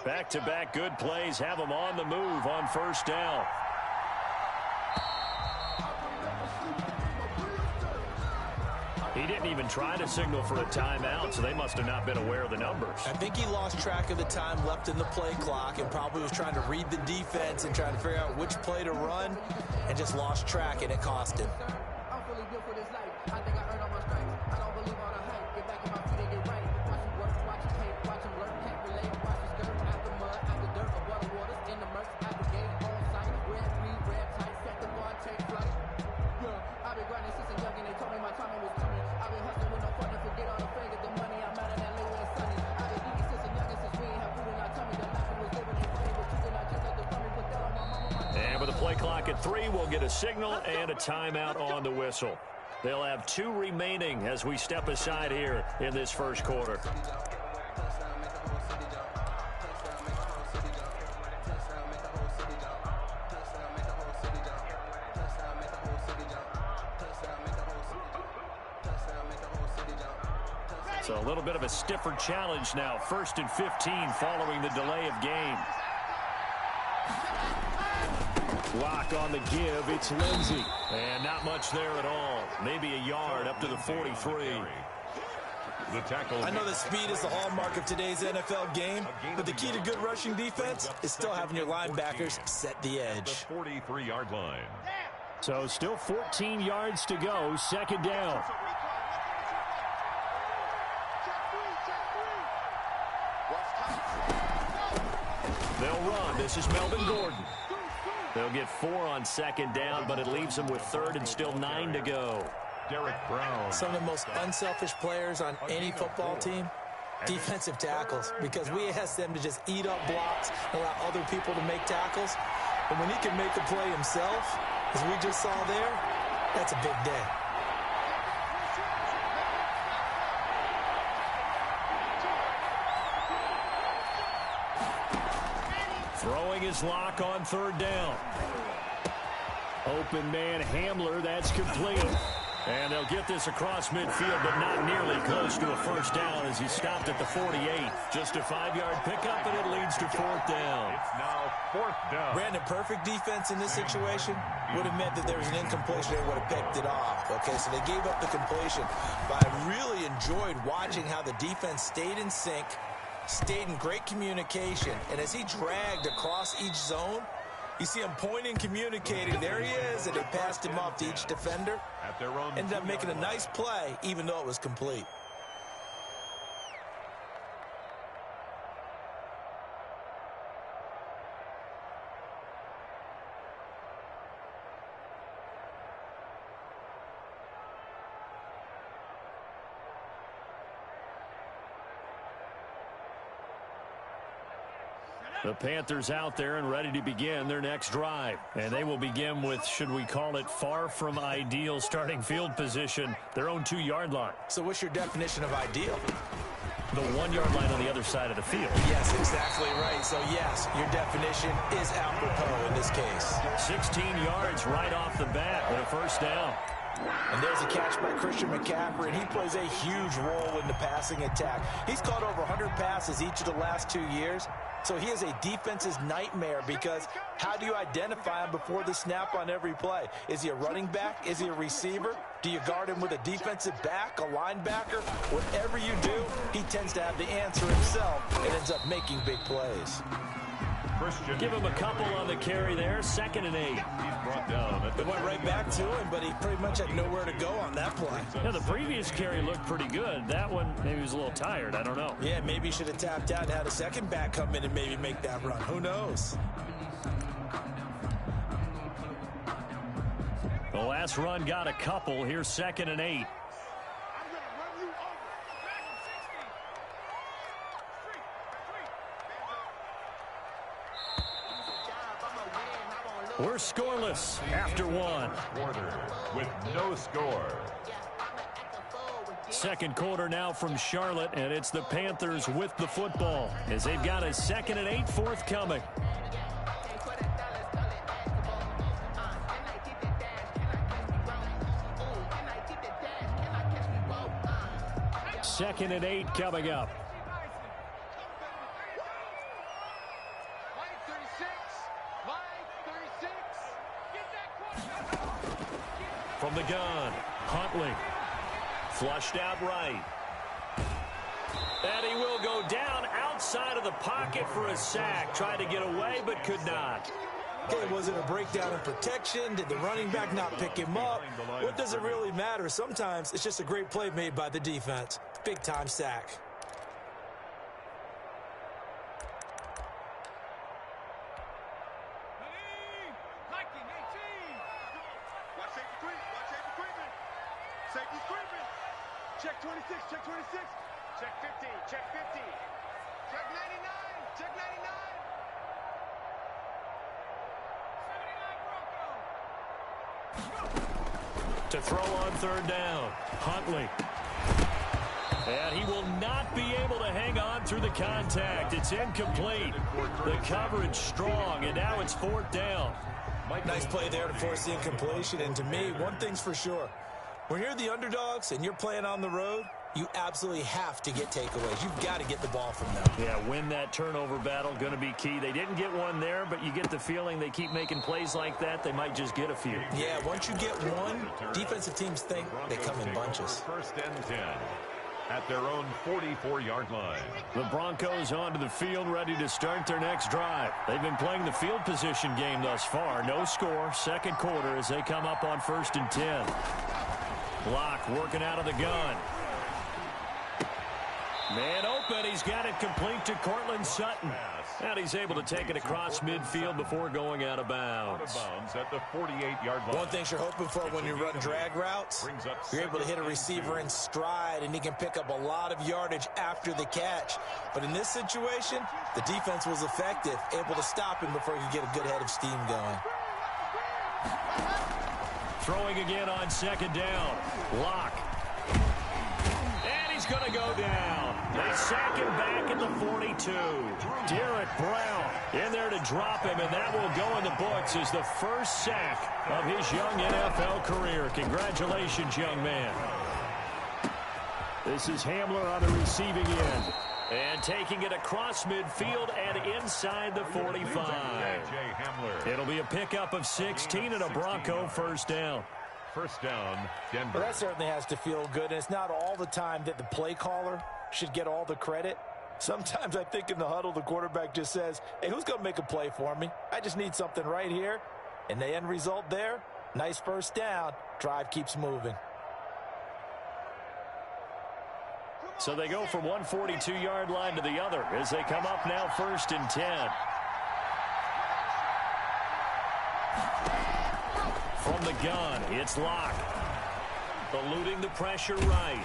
Back-to-back good plays have them on the move on first down. He didn't even try to signal for a timeout, so they must have not been aware of the numbers. I think he lost track of the time left in the play clock and probably was trying to read the defense and trying to figure out which play to run and just lost track, and it cost him. I'm fully built for this life. I think I earned all my stripes. I don't believe all the hype. Get back in my feet and get right. Watch him work, watch him tape, watch him learn, can't relate. Watch him skirt after mud, after dirt, above waters, in the murk, at the game, on sight. Red, green, red, tight, set the bar, take flight. Yeah, I've been grinding since a young and they told me my timing was coming. I've been hustling with no fun and forget all the fame, get the money. I'm out of that where it's sunny. I've been eating since a young and since we ain't have food in our tummy. The life was living ain't funny, but you cannot just let the funny put that on my mama. And with the play clock at 3, we'll get a signal and a timeout on the whistle. They'll have 2 remaining as we step aside here in this first quarter. So a little bit of a stiffer challenge now. 1st and 15 following the delay of game. Block on the give. It's Lindsey. And not much there at all. Maybe a yard up to the 43. The tackle. I know that speed is the hallmark of today's NFL game, but the key to good rushing defense is still having your linebackers set the edge. The 43-yard line. So still 14 yards to go. 2nd down. They'll run. This is Melvin Gordon. They'll get 4 on 2nd down, but it leaves them with 3rd and still 9 to go. Derek Brown. Some of the most unselfish players on any football team, defensive tackles, because we ask them to just eat up blocks, allow other people to make tackles. But when he can make a play himself, as we just saw there, that's a big day. Throwing his lock on 3rd down. Open man Hamler, that's complete. And they'll get this across midfield, but not nearly close to a 1st down as he stopped at the 48. Just a 5-yard pickup, and it leads to 4th down. It's now 4th down. Brandon, perfect defense in this situation would have meant that there was an incompletion and would have picked it off. Okay, so they gave up the completion. But I really enjoyed watching how the defense stayed in sync, stayed in great communication, and as he dragged across each zone, you see him pointing, communicating. There he is, and they passed him off to each defender. At their own ended up making a nice play, even though it was complete. The Panthers out there and ready to begin their next drive. And they will begin with, should we call it, far from ideal starting field position, their own 2-yard line. So what's your definition of ideal? The 1-yard line on the other side of the field. Yes, exactly right. So, yes, your definition is apropos in this case. 16 yards right off the bat and a 1st down. And there's a catch by Christian McCaffrey, and he plays a huge role in the passing attack. He's caught over 100 passes each of the last 2 years. So he is a defense's nightmare because how do you identify him before the snap on every play? Is he a running back? Is he a receiver? Do you guard him with a defensive back, a linebacker? Whatever you do, he tends to have the answer himself and ends up making big plays. Give him a couple on the carry there. 2nd and 8. He's brought down. It went right back to him, but he pretty much had nowhere to go on that play. Yeah, the previous carry looked pretty good. That one, maybe he was a little tired. I don't know. Yeah, maybe he should have tapped out and had a second back come in and maybe make that run. Who knows? The last run got a couple. Here's 2nd and 8. We're scoreless after 1. Quarter with no score. 2nd quarter now from Charlotte, and it's the Panthers with the football as they've got a 2nd and 8 forthcoming. 2nd and 8 coming up. From the gun, Huntley. Flushed out right. And he will go down outside of the pocket for a sack. Tried to get away, but could not. Okay, was it a breakdown in protection? Did the running back not pick him up? What does it really matter? Sometimes it's just a great play made by the defense. Big-time sack. Check 26, check 26. Check 50, check 50. Check 99, check 99. 79 Bronco. To throw on third down, Huntley. And he will not be able to hang on through the contact. It's incomplete. The coverage strong, and now it's fourth down. Nice play there to force the incompletion. And to me, one thing's for sure. When you're the underdogs and you're playing on the road, you absolutely have to get takeaways. You've got to get the ball from them. Yeah, win that turnover battle, going to be key. They didn't get one there, but you get the feeling they keep making plays like that, they might just get a few. Yeah, once you get one, defensive teams think they come in bunches. First and 10 at their own 44-yard line. The Broncos onto the field, ready to start their next drive. They've been playing the field position game thus far. No score, second quarter as they come up on first and 10. Block working out of the gun. Man open. He's got it complete to Cortland Sutton. And he's able to take it across midfield before going out of bounds. At the 48-yard line. One thing you're hoping for when you run drag routes, you're able to hit a receiver in stride, and he can pick up a lot of yardage after the catch. But in this situation, the defense was effective, able to stop him before he could get a good head of steam going. Throwing again on second down. Lock. And he's going to go down. They sack him back at the 42. Derek Brown in there to drop him, and that will go in the books as the first sack of his young NFL career. Congratulations, young man. This is Hamler on the receiving end. And taking it across midfield and inside the 45. It'll be a pickup of 16 and a Bronco first down. First down, Denver. Well, that certainly has to feel good, and it's not all the time that the play caller should get all the credit. Sometimes I think in the huddle, the quarterback just says, hey, who's going to make a play for me? I just need something right here. And the end result there, nice first down. Drive keeps moving. So they go from one 42-yard line to the other as they come up now first and 10. From the gun, it's Locke. Eluding the pressure right.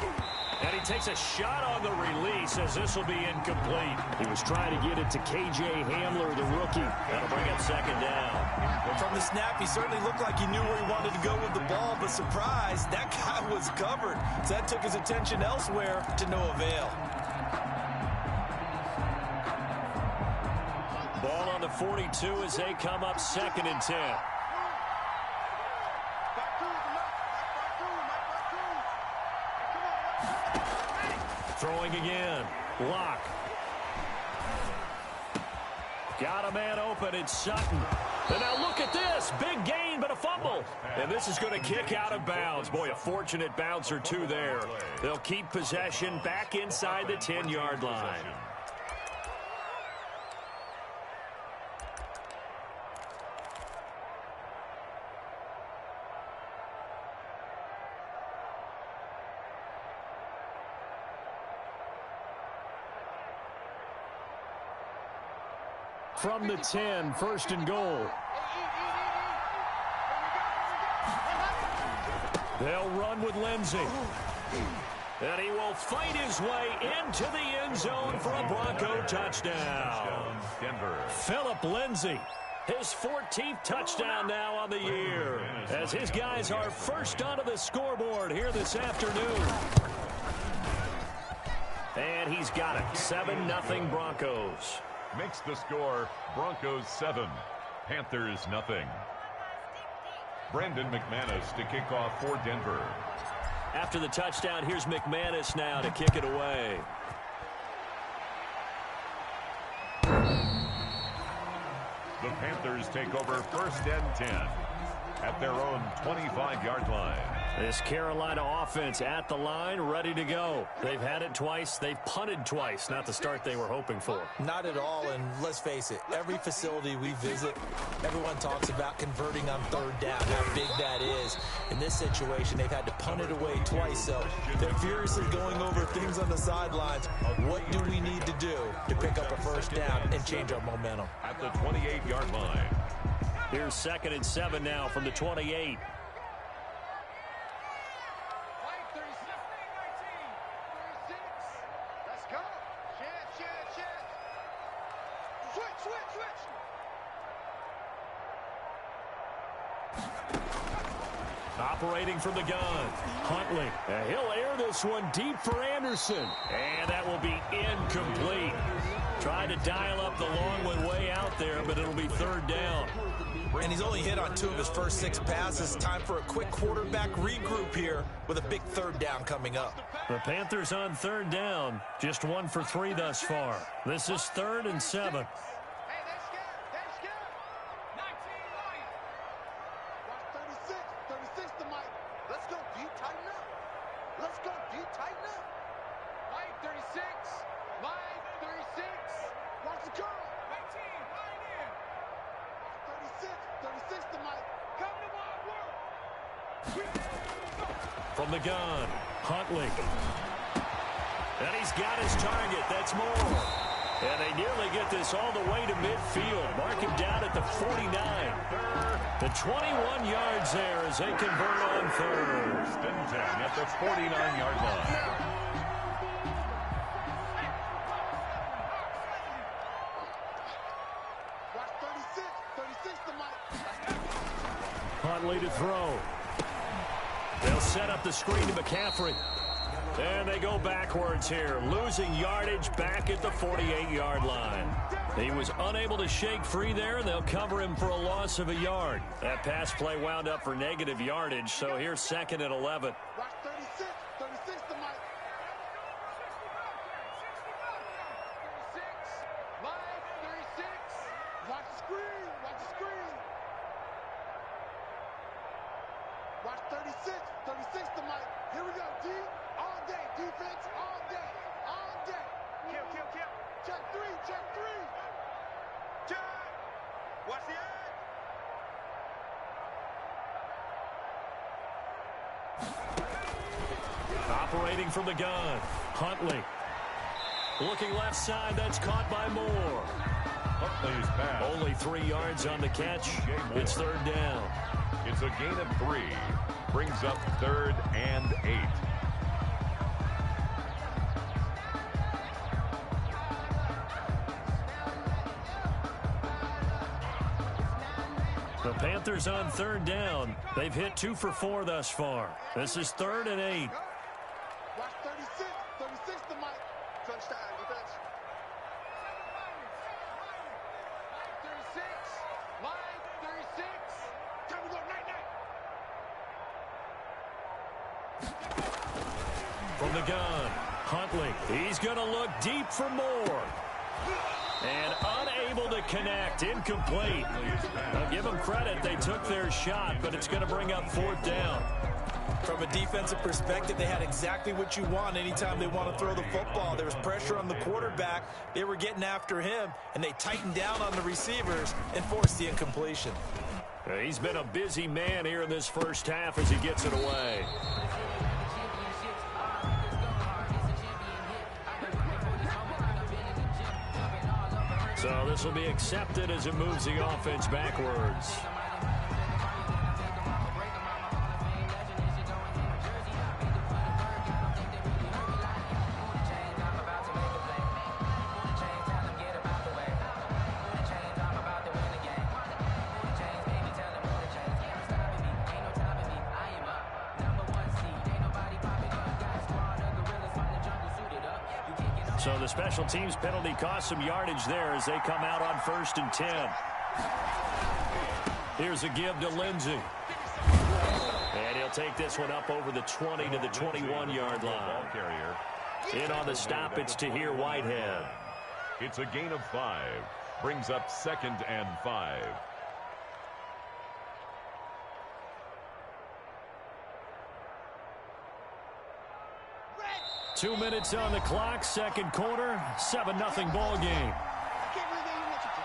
And he takes a shot on the release as this will be incomplete. He was trying to get it to K.J. Hamler, the rookie. That'll bring up second down. Well, from the snap, he certainly looked like he knew where he wanted to go with the ball, but surprise, that guy was covered. So that took his attention elsewhere to no avail. Ball on the 42 as they come up second and 10. Throwing again. Lock. Got a man open. It's Sutton. And now look at this. Big gain, but a fumble. And this is going to kick out of bounds. Boy, a fortunate bounce or two there. They'll keep possession back inside the 10-yard line. From the 10, first and goal. They'll run with Lindsey. And he will fight his way into the end zone for a Bronco touchdown. Denver. Philip Lindsey, his 14th touchdown now on the year, as his guys are first onto the scoreboard here this afternoon. And he's got it, 7-0 Broncos. Makes the score Broncos 7, Panthers nothing. Brandon McManus to kick off for Denver. After the touchdown, here's McManus now to kick it away. The Panthers take over first and 10 at their own 25-yard line. This Carolina offense at the line, ready to go. They've had it twice. They've punted twice. Not the start they were hoping for. Not at all, and let's face it, every facility we visit, everyone talks about converting on third down, how big that is. In this situation, they've had to punt it away twice, so they're furiously going over things on the sidelines. What do we need to do to pick up a first down and change our momentum? At the 28-yard line. Here's 2nd and 7 now from the 28. Operating from the gun, Huntley. He'll air this one deep for Anderson. And that will be incomplete. Tried to dial up the long one way out there, but it'll be 3rd down. And he's only hit on 2 of his first 6 passes. Time for a quick quarterback regroup here with a big 3rd down coming up. The Panthers on 3rd down, just 1 for 3 thus far. This is 3rd and 7. From the gun, Huntley. And he's got his target. That's more. And they nearly get this all the way to midfield. Mark him down at the 49. The 21 yards there as they convert on 3rd. 10 at the 49-yard line. Huntley to throw. They'll set up the screen to McCaffrey. And they go backwards here, losing yardage back at the 48-yard line. He was unable to shake free there, and they'll cover him for a loss of a yard. That pass play wound up for negative yardage, so here's 2nd and 11. Operating from the gun, Huntley. Looking left side, that's caught by Moore. Huntley's pass. Only 3 yards on the catch. It's 3rd down. It's a gain of 3. Brings up 3rd and 8. The Panthers on 3rd down. They've hit 2 for 4 thus far. This is 3rd and 8. Watch 36 to Mike. Touchdown, defense. 36, line 36. Time to go, night. From the gun, Huntley. He's going to look deep for Moore. And unable to connect, incomplete. Now give them credit, they took their shot, but it's going to bring up 4th down. From a defensive perspective, they had exactly what you want anytime they want to throw the football. There was pressure on the quarterback. They were getting after him, and they tightened down on the receivers and forced the incompletion. He's been a busy man here in this first half as he gets it away. So this will be accepted as it moves the offense backwards. So the special teams penalty cost some yardage there as they come out on 1st and 10. Here's a give to Lindsey. And he'll take this one up over the 20 to the 21-yard line. In on the stop, it's Tahir Whitehead. It's a gain of 5. Brings up 2nd and 5. 2 minutes on the clock, second quarter, 7-0 ball game. I can't believe they even let you play.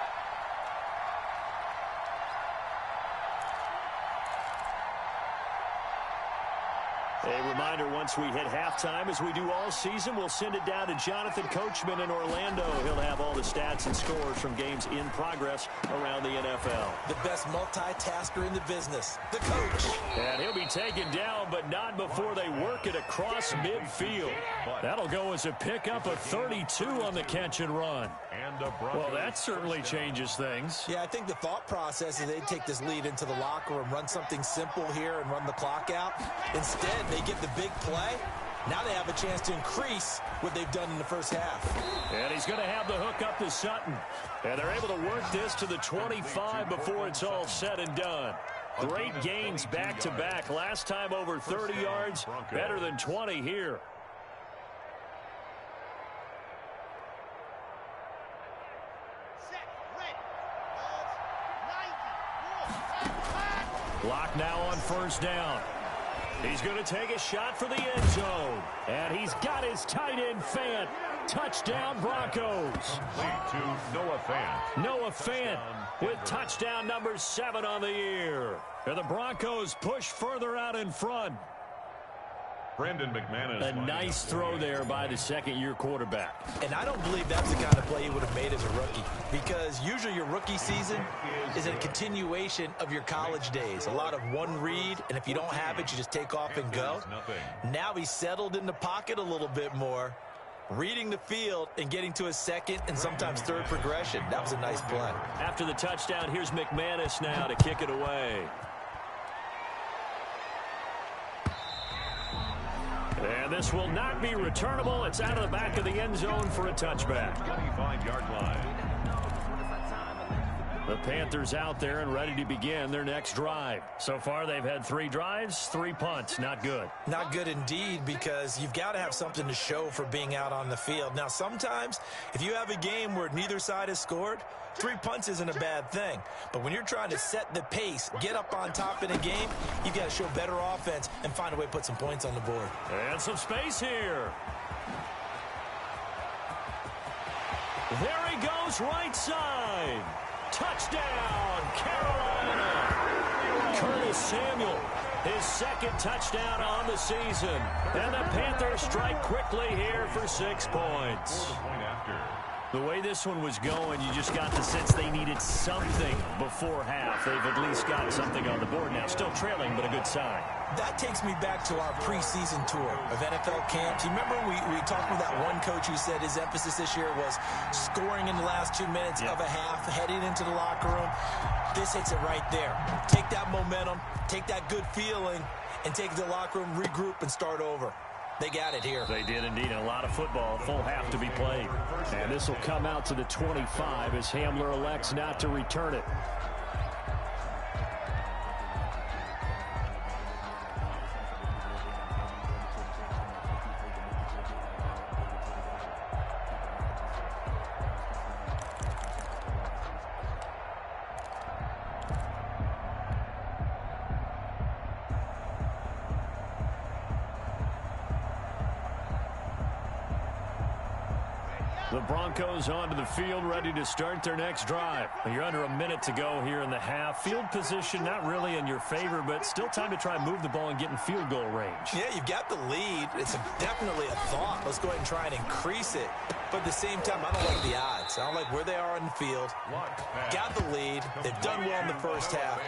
A reminder, once we hit halftime, as we do all season, we'll send it down to Jonathan Coachman in Orlando. He'll have all the stats and scores from games in progress around the NFL. The best multitasker in the business, the coach. And he'll be taken down, but not before they work it across midfield. That'll go as a pickup of 32 on the catch and run. Well, that certainly changes things. Yeah, I think the thought process is they'd take this lead into the locker room, run something simple here and run the clock out. Instead, they get the big play. Now they have a chance to increase what they've done in the first half. And he's going to have the hook up to Sutton. And they're able to work this to the 25 before it's all said and done. Great gains back-to-back. Last time over 30 yards, better than 20 here. Lock now on first down. He's going to take a shot for the end zone. And he's got his tight end Fant. Touchdown Broncos. Lead to Noah Fant. Noah Fant with touchdown number 7 on the year. And the Broncos push further out in front. Brandon McManus. A nice throw there by the second-year quarterback. And I don't believe that's the kind of play he would have made as a rookie, because usually your rookie season is a continuation of your college days. A lot of one read, and if you don't have it, you just take off and go. Now he's settled in the pocket a little bit more, reading the field and getting to his second and sometimes third progression. That was a nice play. After the touchdown, here's McManus now to kick it away. And this will not be returnable. It's out of the back of the end zone for a touchback. 25-yard line. The Panthers out there and ready to begin their next drive. So far, they've had 3 drives, 3 punts. Not good. Not good indeed, because you've got to have something to show for being out on the field. Now, sometimes, if you have a game where neither side has scored, 3 punts isn't a bad thing. But when you're trying to set the pace, get up on top in a game, you've got to show better offense and find a way to put some points on the board. And some space here. There he goes, right side. Touchdown, Carolina. Curtis Samuel, his second touchdown on the season. And the Panthers strike quickly here for 6 points. The way this one was going, you just got the sense they needed something before half. They've at least got something on the board now. Still trailing, but a good sign. That takes me back to our preseason tour of NFL camps. You remember we talked with that one coach who said his emphasis this year was scoring in the last 2 minutes of a half, heading into the locker room. This hits it right there. Take that momentum, take that good feeling, and take it to the locker room, regroup, and start over. They got it here. They did indeed. A lot of football, full half to be played. And this will come out to the 25 as Hamler elects not to return it. The Broncos onto the field, ready to start their next drive. You're under a minute to go here in the half. Field position not really in your favor, but still time to try and move the ball and get in field goal range. Yeah, you've got the lead. It's definitely a thought. Let's go ahead and try and increase it. But at the same time, I don't like the odds. I don't like where they are in the field. Got the lead. They've done well in the first half.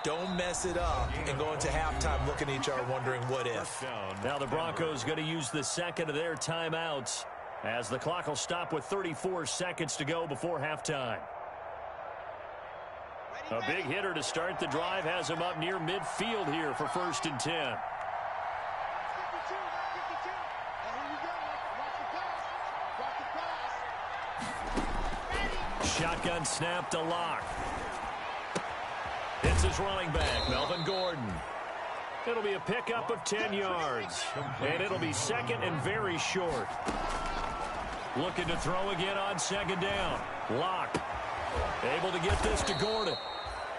Don't mess it up and go into halftime looking at each other wondering what if. Now the Broncos going to use the second of their timeouts, as the clock will stop with 34 seconds to go before halftime. A big hitter to start the drive has him up near midfield here for 1st and 10. 52, 52. And here we go. Watch the pass. Shotgun snap to Lock. It's his running back, Melvin Gordon. It'll be a pickup of 10 yards. And it'll be second and very short. Looking to throw again on second down. Lock. Able to get this to Gordon.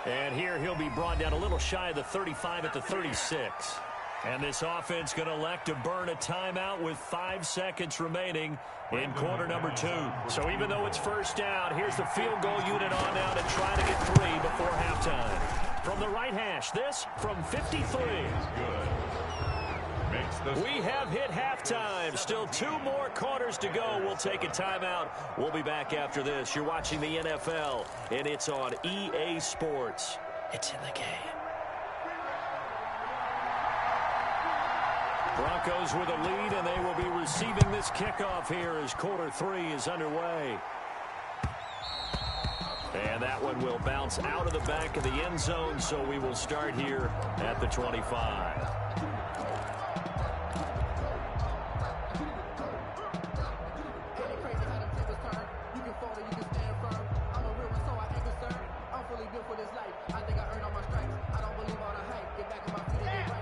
And here he'll be brought down a little shy of the 35 at the 36. And this offense going to elect to burn a timeout with 5 seconds remaining in quarter number 2. So even though it's first down, here's the field goal unit on now to try to get 3 before halftime. From the right hash, this from 53. We have hit halftime. Still 2 more quarters to go. We'll take a timeout. We'll be back after this. You're watching the NFL, and it's on EA Sports. It's in the game. Broncos with a lead, and they will be receiving this kickoff here as quarter 3 is underway. And that one will bounce out of the back of the end zone, so we will start here at the 25.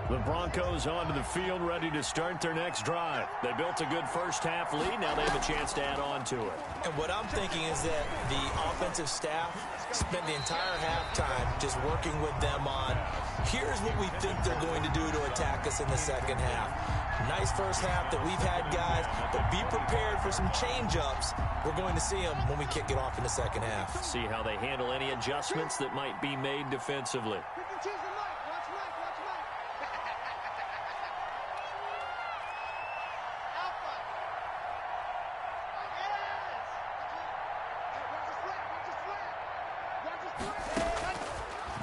The Broncos onto the field, ready to start their next drive. They built a good first-half lead. Now they have a chance to add on to it. And what I'm thinking is that the offensive staff spent the entire halftime just working with them on, here's what we think they're going to do to attack us in the second half. Nice first half that we've had, guys, but be prepared for some change-ups. We're going to see them when we kick it off in the second half. See how they handle any adjustments that might be made defensively.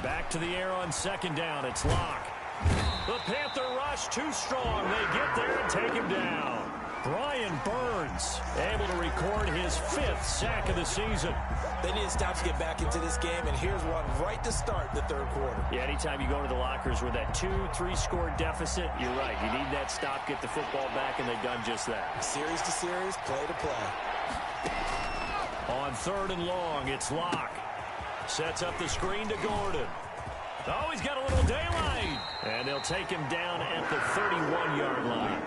Back to the air on second down. It's Locke. The Panther rush too strong. They get there and take him down. Brian Burns able to record his 5th sack of the season. They need to stop to get back into this game, and here's one right to start the third quarter. Yeah, anytime you go to the lockers with that 2-3 score deficit, you're right. You need that stop, get the football back, and they've done just that. Series to series, play to play. On 3rd and long, it's Locke. Sets up the screen to Gordon. Oh, he's got a little daylight. And they'll take him down at the 31-yard line.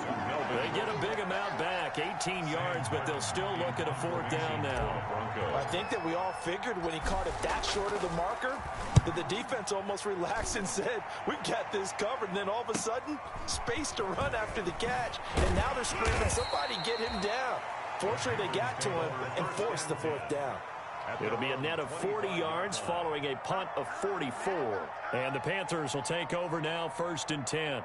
They get a big amount back, 18 yards, but they'll still look at a 4th down now. I think that we all figured when he caught it that short of the marker that the defense almost relaxed and said, we've got this covered. And then all of a sudden, space to run after the catch. And now they're screaming, somebody get him down. Fortunately, they got to him and forced the 4th down. It'll be a net of 40 yards following a punt of 44. And the Panthers will take over now, 1st and 10.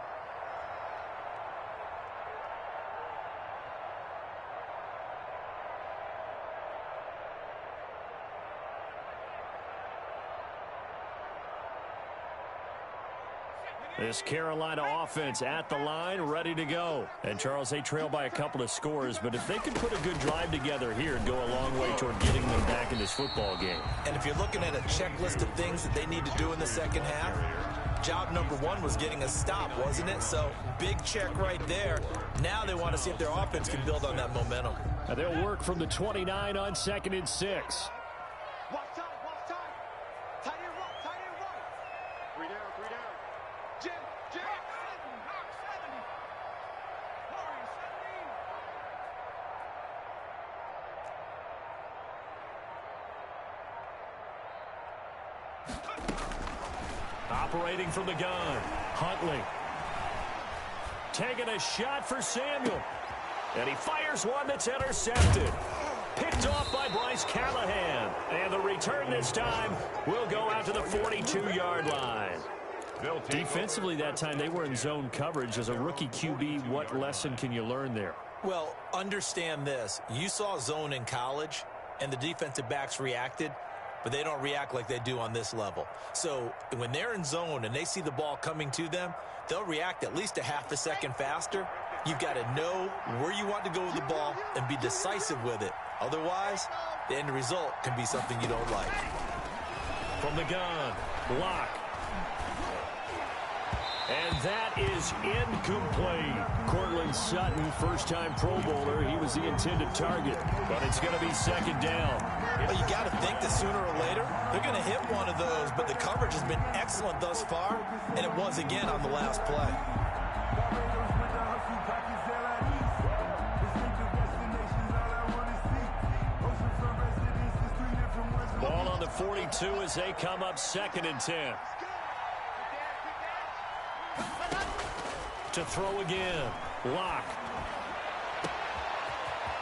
This Carolina offense at the line, ready to go. And, Charles, they trail by a couple of scores, but if they can put a good drive together here and go a long way toward getting them back in this football game. And if you're looking at a checklist of things that they need to do in the second half, job number 1 was getting a stop, wasn't it? So, big check right there. Now they want to see if their offense can build on that momentum. And they'll work from the 29 on 2nd and 6. Operating from the gun, Huntley. Taking a shot for Samuel. And he fires one that's intercepted. Picked off by Bryce Callahan. And the return this time will go out to the 42-yard line. Defensively that time, they were in zone coverage. As a rookie QB, what lesson can you learn there? Well, understand this. You saw zone in college, and the defensive backs reacted, but they don't react like they do on this level. So when they're in zone and they see the ball coming to them, they'll react at least a half a second faster. You've got to know where you want to go with the ball and be decisive with it. Otherwise, the end result can be something you don't like. From the gun, Locke. And that is incomplete. Cortland Sutton, first-time Pro Bowler. He was the intended target, but it's going to be 2nd down. Well, you got to think that sooner or later, they're going to hit one of those, but the coverage has been excellent thus far, and it was again on the last play. Ball on the 42 as they come up 2nd and 10. To throw again. Lock.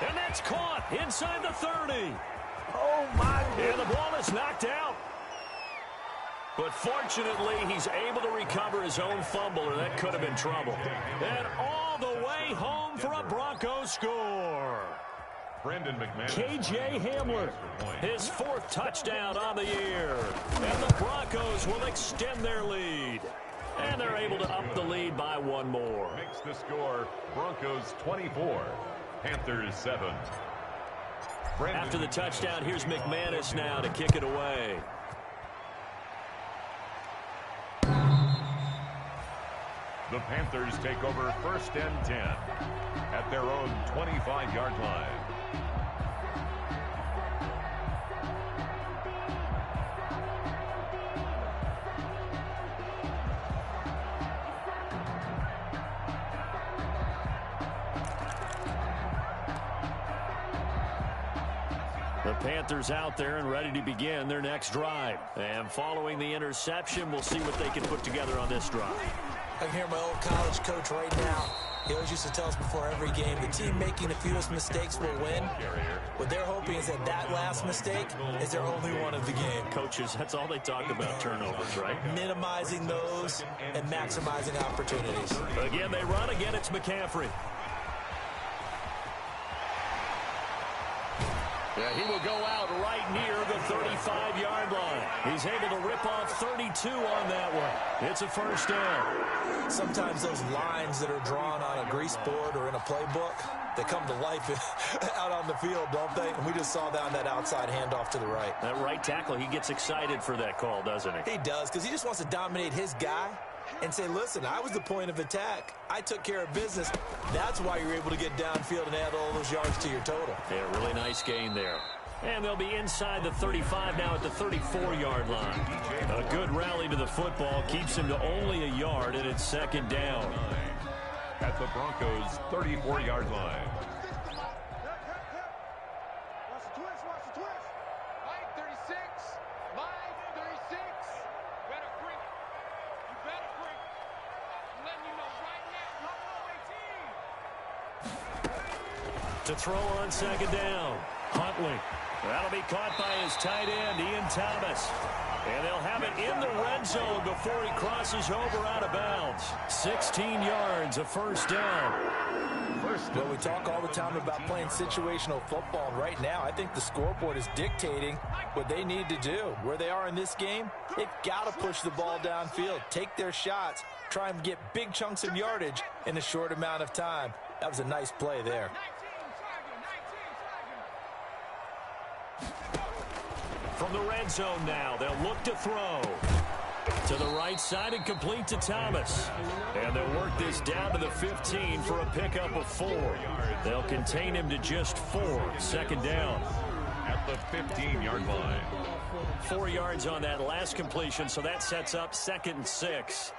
And that's caught inside the 30. Oh, my goodness. And the ball is knocked out. But fortunately, he's able to recover his own fumble, or that could have been trouble. And all the way home for a Broncos score. Brandon McManus. K.J. Hamler, his 4th touchdown on the year. And the Broncos will extend their lead. And they're able to up the lead by 1 more. Makes the score Broncos 24, Panthers 7. After the touchdown, here's McManus now to kick it away. The Panthers take over 1st and 10 at their own 25-yard line. The Panthers out there and ready to begin their next drive. And following the interception, we'll see what they can put together on this drive. I can hear my old college coach right now. He always used to tell us before every game, the team making the fewest mistakes will win. What they're hoping is that that last mistake is their only one of the game. Coaches, that's all they talk about, turnovers, right? Minimizing those and maximizing opportunities. Again, they run. Again, it's McCaffrey. Yeah, he will go out right near the 35-yard line. He's able to rip off 32 on that one. It's a 1st down. Sometimes those lines that are drawn on a grease board or in a playbook, they come to life out on the field, don't they? And we just saw down that outside handoff to the right. That right tackle, he gets excited for that call, doesn't he? He does, because he just wants to dominate his guy and say, listen, I was the point of attack. I took care of business. That's why you're able to get downfield and add all those yards to your total. Yeah, really nice gain there. And they'll be inside the 35 now at the 34-yard line. A good rally to the football keeps him to only a yard, and it's 2nd down. At the Broncos' 34-yard line. Watch the twist, watch the twist. Mike 36, Mike 36. Better quick. You better quick. I'm letting you know right now. Low 18. To throw on 2nd down. Huntley. That'll be caught by his tight end, Ian Thomas. And they'll have it in the red zone before he crosses over out of bounds. 16 yards, a 1st down. Well, we talk all the time about playing situational football, and right now I think the scoreboard is dictating what they need to do. Where they are in this game, they've got to push the ball downfield, take their shots, try and get big chunks of yardage in a short amount of time. That was a nice play there. From the red zone now, they'll look to throw. To the right side and complete to Thomas. And they'll work this down to the 15 for a pickup of 4. They'll contain him to just 4. 2nd down. At the 15-yard line. 4 yards on that last completion, so that sets up 2nd and 6.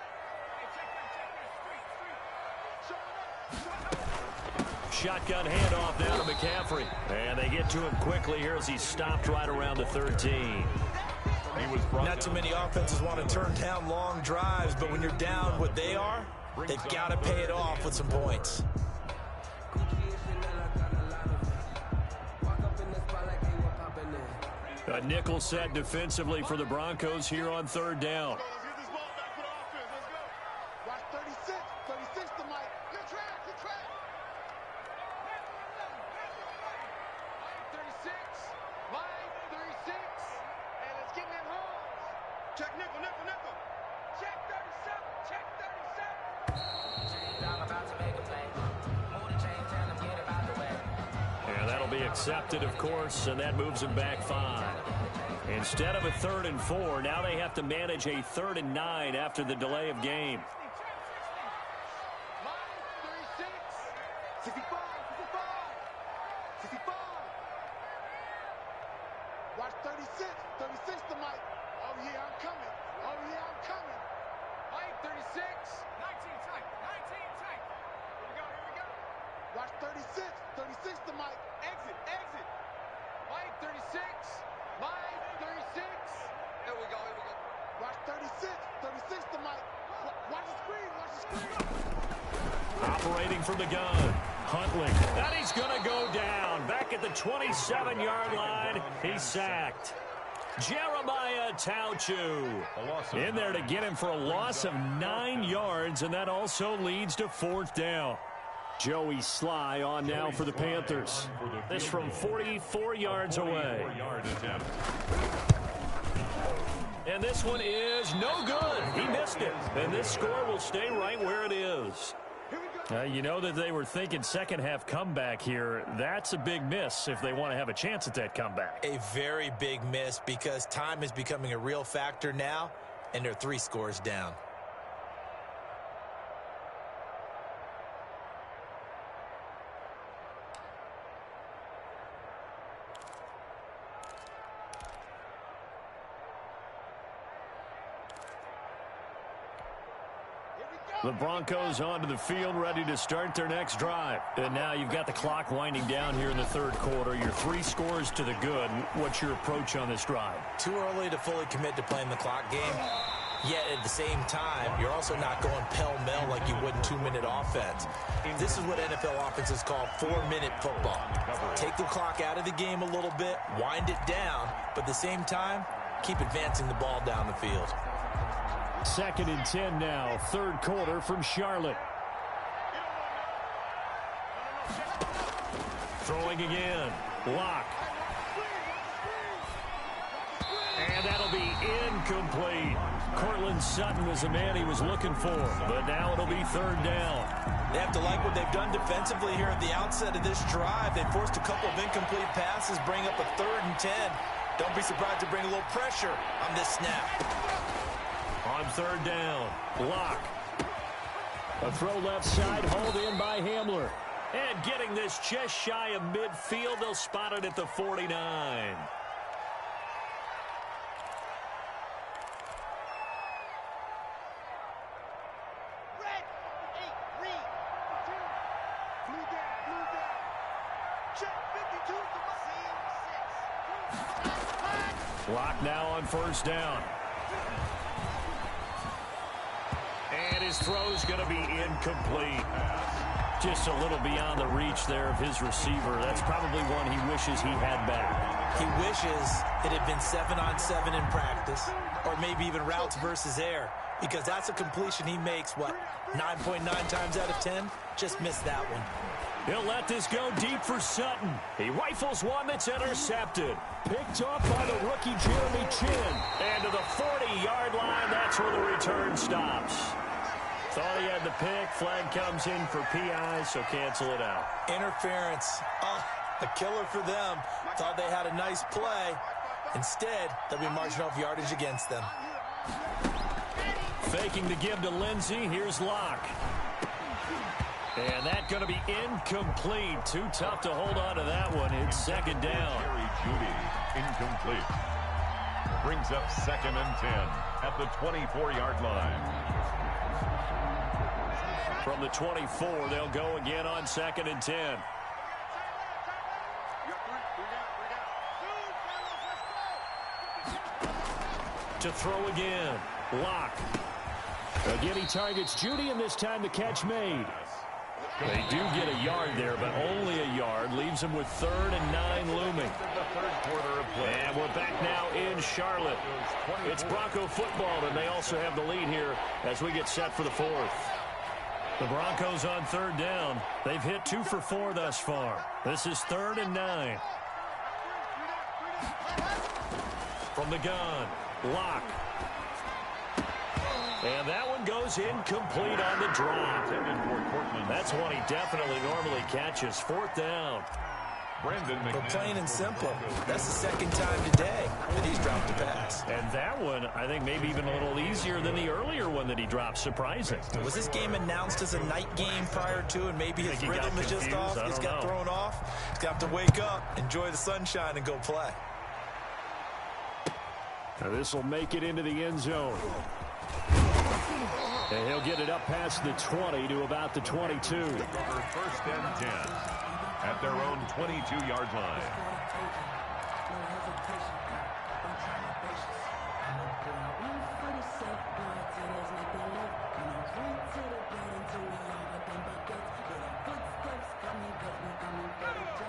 Shotgun handoff now to McCaffrey. And they get to him quickly here as he's stopped right around the 13. Not too many offenses want to turn down long drives, but when you're down what they are, they've got to pay it off with some points. A nickel set defensively for the Broncos here on 3rd down. Let's get this ball back for the offense. Let's go. Watch 36. 36 to Mike. Good track. Good track. Mike 36. Mike 36. And let's get in that hole. Check nickel, nickel, nickel. Check 37. Check 37. I'm about to make a play. Move the chain, tell them get about the way. And that'll be accepted, of course, and that moves them back 5. Instead of a 3rd and 4, now they have to manage a 3rd and 9 after the delay of game. Mike 36. 65. 65. 65. Watch 36. 36 to Mike. Oh, yeah, I'm coming. Oh, yeah, I'm coming. Mike 36. 19 tight. 19 tight. Here we go. Here we go. Watch 36. 36 to Mike. Exit. Exit. Mike 36. Mike 36. Here we go. Here we go. Watch 36. 36 to Mike. Watch the screen. Watch the screen. Operating from the gun. Huntley. And he's going to go down. Back at the 27-yard line. He's sacked. Jeremiah Tauchu in there to get him for a loss of 9 yards, and that also leads to 4th down. Joey Sly on now for the Panthers. This from 44 yards away. And this one is no good. He missed it. And this score will stay right where it is. You know that they were thinking second half comeback here. That's a big miss if they want to have a chance at that comeback. A very big miss because time is becoming a real factor now, and they're 3 scores down. The Broncos onto the field, ready to start their next drive. And now you've got the clock winding down here in the 3rd quarter. You're 3 scores to the good. What's your approach on this drive? Too early to fully commit to playing the clock game. Yet at the same time, you're also not going pell-mell like you would in 2-minute offense. This is what NFL offenses call 4-minute football. Take the clock out of the game a little bit, wind it down, but at the same time, keep advancing the ball down the field. 2nd and 10 now, 3rd quarter from Charlotte. Throwing again. Lock. And that'll be incomplete. Cortland Sutton was the man he was looking for, but now it'll be 3rd down. They have to like what they've done defensively here at the outset of this drive. They forced a couple of incomplete passes, bring up a 3rd and 10. Don't be surprised to bring a little pressure on this snap. On 3rd down, Lock. A throw left side, hauled in by Hamler. And getting this just shy of midfield, they'll spot it at the 49. Red, 8, read. 2. Blue down. Check 52 to 6. Lock now on 1st down. And his throw's going to be incomplete. Just a little beyond the reach there of his receiver. That's probably one he wishes he had back. He wishes it had been 7-on-7 in practice, or maybe even routes versus air, because that's a completion he makes, 9.9 times out of 10? Just missed that one. He'll let this go deep for Sutton. He rifles one that's intercepted. Picked up by the rookie Jeremy Chin. And to the 40-yard line, that's where the return stops. Thought he had the pick. Flag comes in for PI, so cancel it out. Interference. A killer for them. Thought they had a nice play. Instead, they'll be marching off yardage against them. Faking the give to Lindsey. Here's Locke. And that's going to be incomplete. Too tough to hold on to that one. It's 2nd down. Judy, incomplete. Brings up 2nd and 10 at the 24-yard line. From the 24, they'll go again on 2nd and 10. To throw again. Lock. Again, he targets Judy, and this time the catch made. They do get a yard there, but only a yard. Leaves them with 3rd and 9 looming. And we're back now in Charlotte. It's Bronco football, and they also have the lead here as we get set for the 4th. The Broncos on 3rd down. They've hit 2 for 4 thus far. This is 3rd and 9. From the gun, Lock. And that one goes incomplete on the drop. That's one he definitely normally catches. 4th down. But plain and simple, that's the 2nd time today that he's dropped a pass. And that one, I think, maybe even a little easier than the earlier one that he dropped. Surprising. Was this game announced as a night game prior to, and maybe his rhythm is just off? He's got thrown off. He's got to wake up, enjoy the sunshine, and go play. Now this will make it into the end zone. And he'll get it up past the 20 to about the 22. 1st and 10 at their own 22-yard line.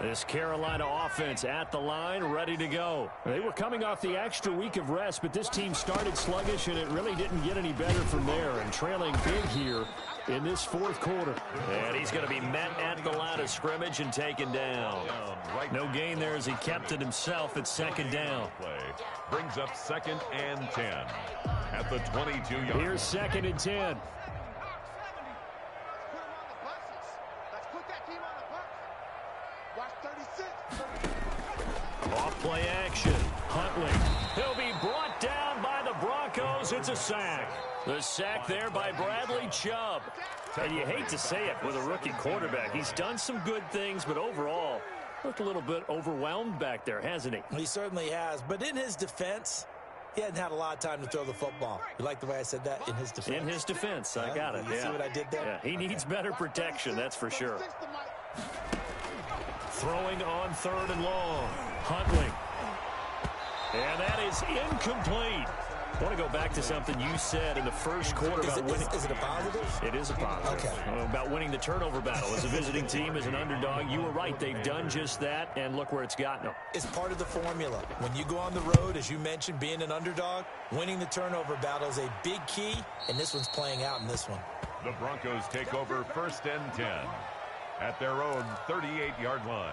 This Carolina offense at the line, ready to go. They were coming off the extra week of rest, but this team started sluggish, and it really didn't get any better from there. And trailing big here in this fourth quarter. And he's going to be met at the line of scrimmage and taken down. No gain there as he kept it himself at second down. Brings up 2nd and 10 at the 22-yard. Here's 2nd and 10. Off-play action. Huntley. He'll be brought down by the Broncos. It's a sack. The sack there by Bradley Chubb. And you hate to say it with a rookie quarterback. He's done some good things, but overall, looked a little bit overwhelmed back there, hasn't he? He certainly has. But in his defense, he hadn't had a lot of time to throw the football. You like the way I said that? In his defense. In his defense. I got it. You see what I did there? Yeah, he needs better protection, that's for sure. Throwing on 3rd and long. Huntley. And that is incomplete. I want to go back to something you said in the first quarter about winning. Is it a positive? It is a positive. Okay. About winning the turnover battle. As a visiting team, as an underdog, you were right. They've done just that, and look where it's gotten them. It's part of the formula. When you go on the road, as you mentioned, being an underdog, winning the turnover battle is a big key, and this one's playing out in this one. The Broncos take over 1st and 10 at their own 38-yard line.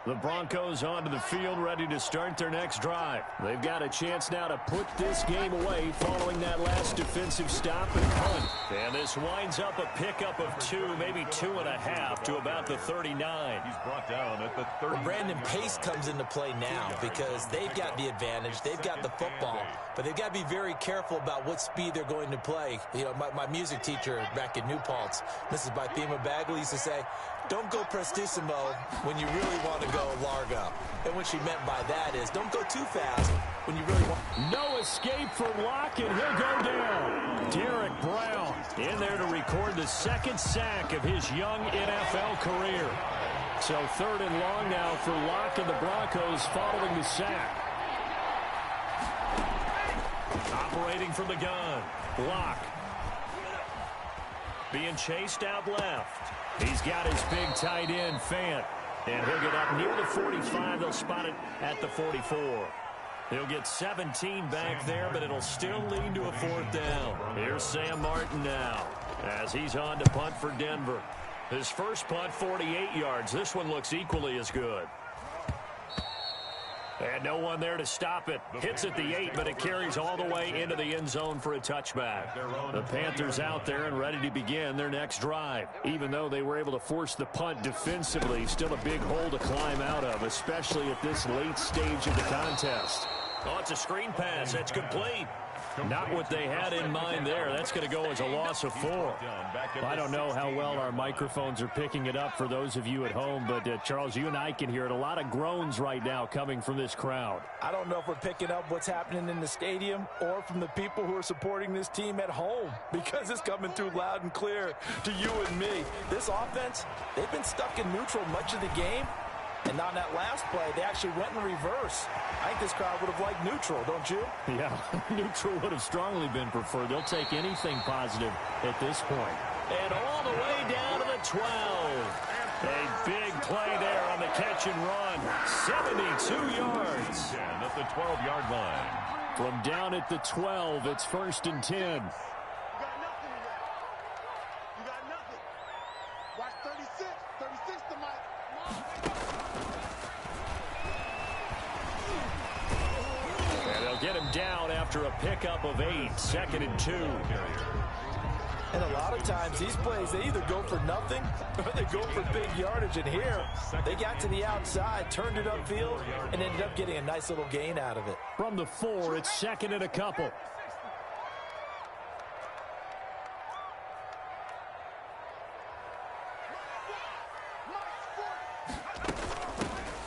The Broncos onto the field, ready to start their next drive. They've got a chance now to put this game away following that last defensive stop and punt. And this winds up a pickup of 2, maybe 2.5 to about the 39. He's brought down at the 30. Well, Brandon, pace comes into play now because they've got the advantage. They've got the football, but they've got to be very careful about what speed they're going to play. You know, my music teacher back in New Paltz, Mrs. Bythema Bagley, used to say, don't go prestissimo when you really want to go largo. And what she meant by that is don't go too fast when you really want. No escape for Locke, and he'll go down. Derek Brown in there to record the 2nd sack of his young NFL career. So 3rd and long now for Locke and the Broncos following the sack. Operating from the gun. Locke. Being chased out left. He's got his big tight end, Fant. And he'll get up near the 45. They'll spot it at the 44. He'll get 17 back there, but it'll still lead to a 4th down. Here's Sam Martin now as he's on to punt for Denver. His first punt, 48 yards. This one looks equally as good. And no one there to stop it. Hits at the 8, but it carries all the way into the end zone for a touchback. The Panthers out there and ready to begin their next drive. Even though they were able to force the punt defensively, still a big hole to climb out of, especially at this late stage of the contest. Oh, it's a screen pass. That's complete. Not what they had in mind there. That's going to go as a loss of 4. I don't know how well our microphones are picking it up for those of you at home, but Charles, you and I can hear it. A lot of groans right now coming from this crowd. I don't know if we're picking up what's happening in the stadium or from the people who are supporting this team at home, because it's coming through loud and clear to you and me. This offense, they've been stuck in neutral much of the game. And on that last play, they actually went in reverse. I think this crowd would have liked neutral, don't you? Yeah, neutral would have strongly been preferred. They'll take anything positive at this point. And all the way down to the 12. A big play there on the catch and run. 72 yards. And at the 12-yard line. From down at the 12, it's 1st and 10. You got nothing today. You got nothing. Watch 36. 36 to Mike. And they'll get him down after a pickup of 8. 2nd and 2. And a lot of times these plays, they either go for nothing or they go for big yardage. And here, they got to the outside, turned it upfield, and ended up getting a nice little gain out of it. From the 4, it's 2nd and a couple.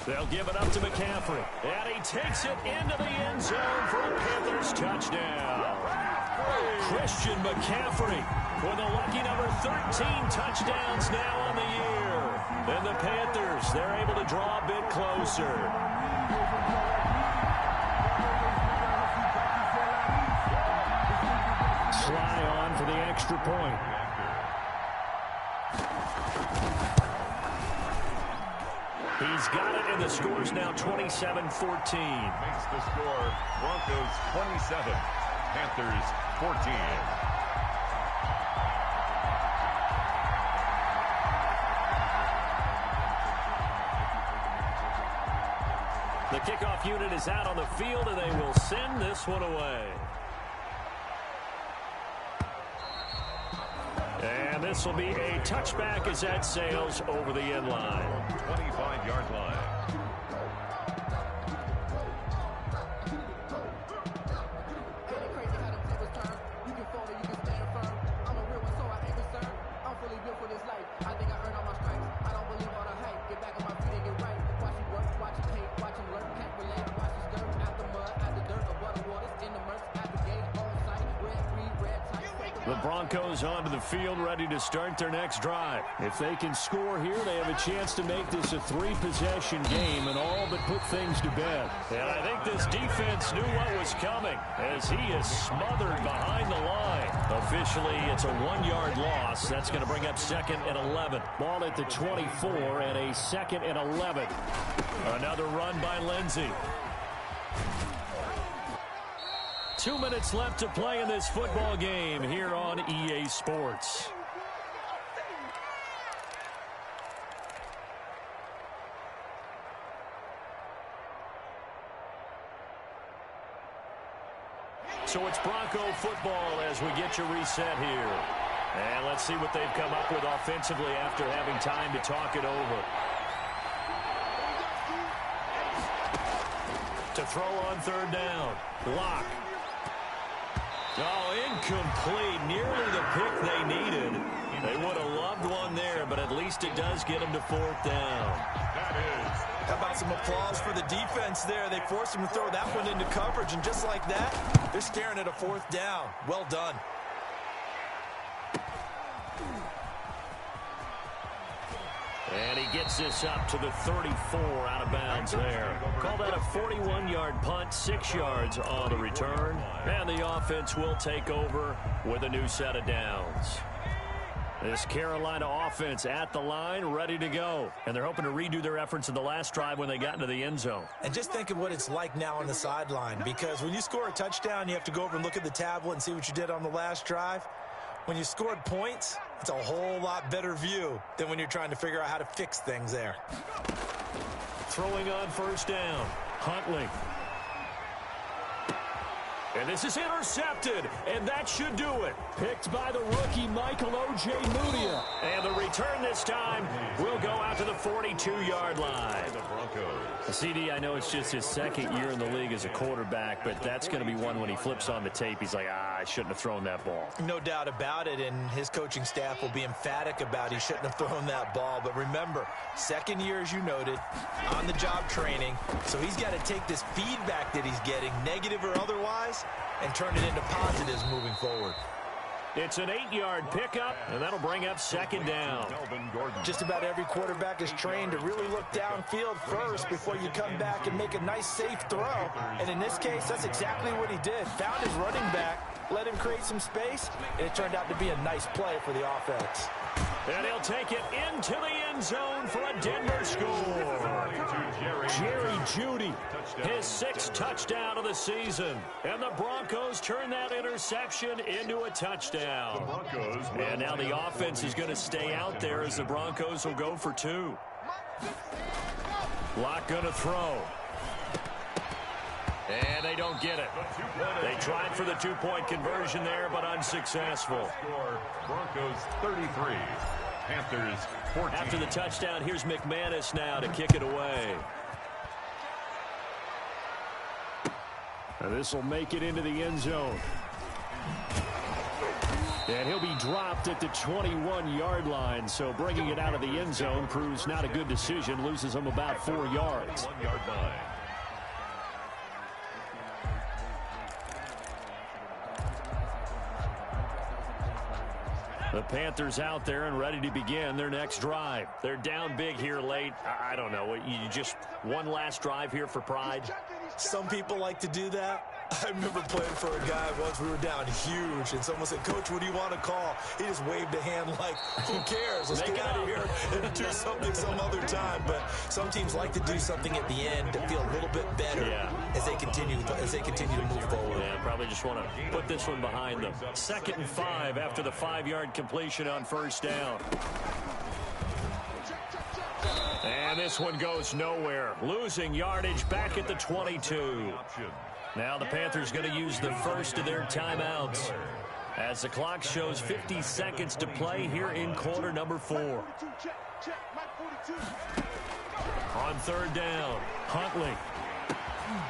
They'll give it up to McCaffrey. And he takes it into the end zone for a Panthers touchdown. Christian McCaffrey with a lucky number 13 touchdowns now on the year. And the Panthers, they're able to draw a bit closer. extra point. He's got it, and the score's now 27-14. Makes the score Broncos 27, Panthers 14. The kickoff unit is out on the field, and they will send this one away. And this will be a touchback as that sails over the end line. 25-yard line. The Broncos onto the field, ready to start their next drive. If they can score here, they have a chance to make this a 3-possession game and all but put things to bed. And I think this defense knew what was coming as he is smothered behind the line. Officially, it's a 1-yard loss. That's going to bring up 2nd and 11. Ball at the 24 and a 2nd and 11. Another run by Lindsey. 2 minutes left to play in this football game here on EA Sports. So it's Bronco football as we get you reset here. And let's see what they've come up with offensively after having time to talk it over. To throw on 3rd down. Lock. Oh, incomplete. Nearly the pick they needed. They would have loved one there, but at least it does get them to 4th down. How about some applause for the defense there? They forced him to throw that one into coverage, and just like that, they're staring at a 4th down. Well done. And he gets this up to the 34 out of bounds there. Call that a 41-yard punt, 6 yards on the return. And the offense will take over with a new set of downs. This Carolina offense at the line, ready to go. And they're hoping to redo their efforts in the last drive when they got into the end zone. And just think of what it's like now on the sideline, because when you score a touchdown, you have to go over and look at the tablet and see what you did on the last drive. When you scored points, it's a whole lot better view than when you're trying to figure out how to fix things there. Throwing on 1st down, Huntley. And this is intercepted, and that should do it. Picked by the rookie, Michael O.J. Mudia. And the return this time will go out to the 42-yard line. The Broncos. CD, I know it's just his 2nd year in the league as a quarterback, but that's going to be one when he flips on the tape. He's like, I shouldn't have thrown that ball. No doubt about it, and his coaching staff will be emphatic about he shouldn't have thrown that ball. But remember, 2nd year, as you noted, on-the-job training, so he's got to take this feedback that he's getting, negative or otherwise, and turn it into positives moving forward. It's an 8-yard pickup, and that'll bring up 2nd down. Just about every quarterback is trained to really look downfield first before you come back and make a nice, safe throw. And in this case, that's exactly what he did. Found his running back, let him create some space, and it turned out to be a nice play for the offense. And he'll take it into the end zone for a Denver score. Jerry Jeudy, his 6th touchdown of the season. And the Broncos turn that interception into a touchdown. And now the offense is going to stay out there as the Broncos will go for 2. Lock going to throw. And they don't get it. They tried for the 2-point conversion there, but unsuccessful. Broncos 33, Panthers 14. After the touchdown, here's McManus now to kick it away. This will make it into the end zone. And he'll be dropped at the 21-yard line, so bringing it out of the end zone proves not a good decision. Loses him about 4 yards. 1-yard line. The Panthers out there and ready to begin their next drive. They're down big here late. I don't know. You just one last drive here for pride? Some people like to do that. I remember playing for a guy once. We were down huge, and someone said, "Coach, what do you want to call?" He just waved a hand like, "Who cares? Let's get out of here and do something some other time." But some teams like to do something at the end to feel a little bit better as they continue to move forward. Yeah, probably just want to put this one behind them. 2nd and 5 after the 5-yard completion on 1st down. And this one goes nowhere. Losing yardage back at the 22. Now the Panthers going to use the first of their timeouts as the clock shows 50 seconds to play here in quarter number 4. On 3rd down, Huntley.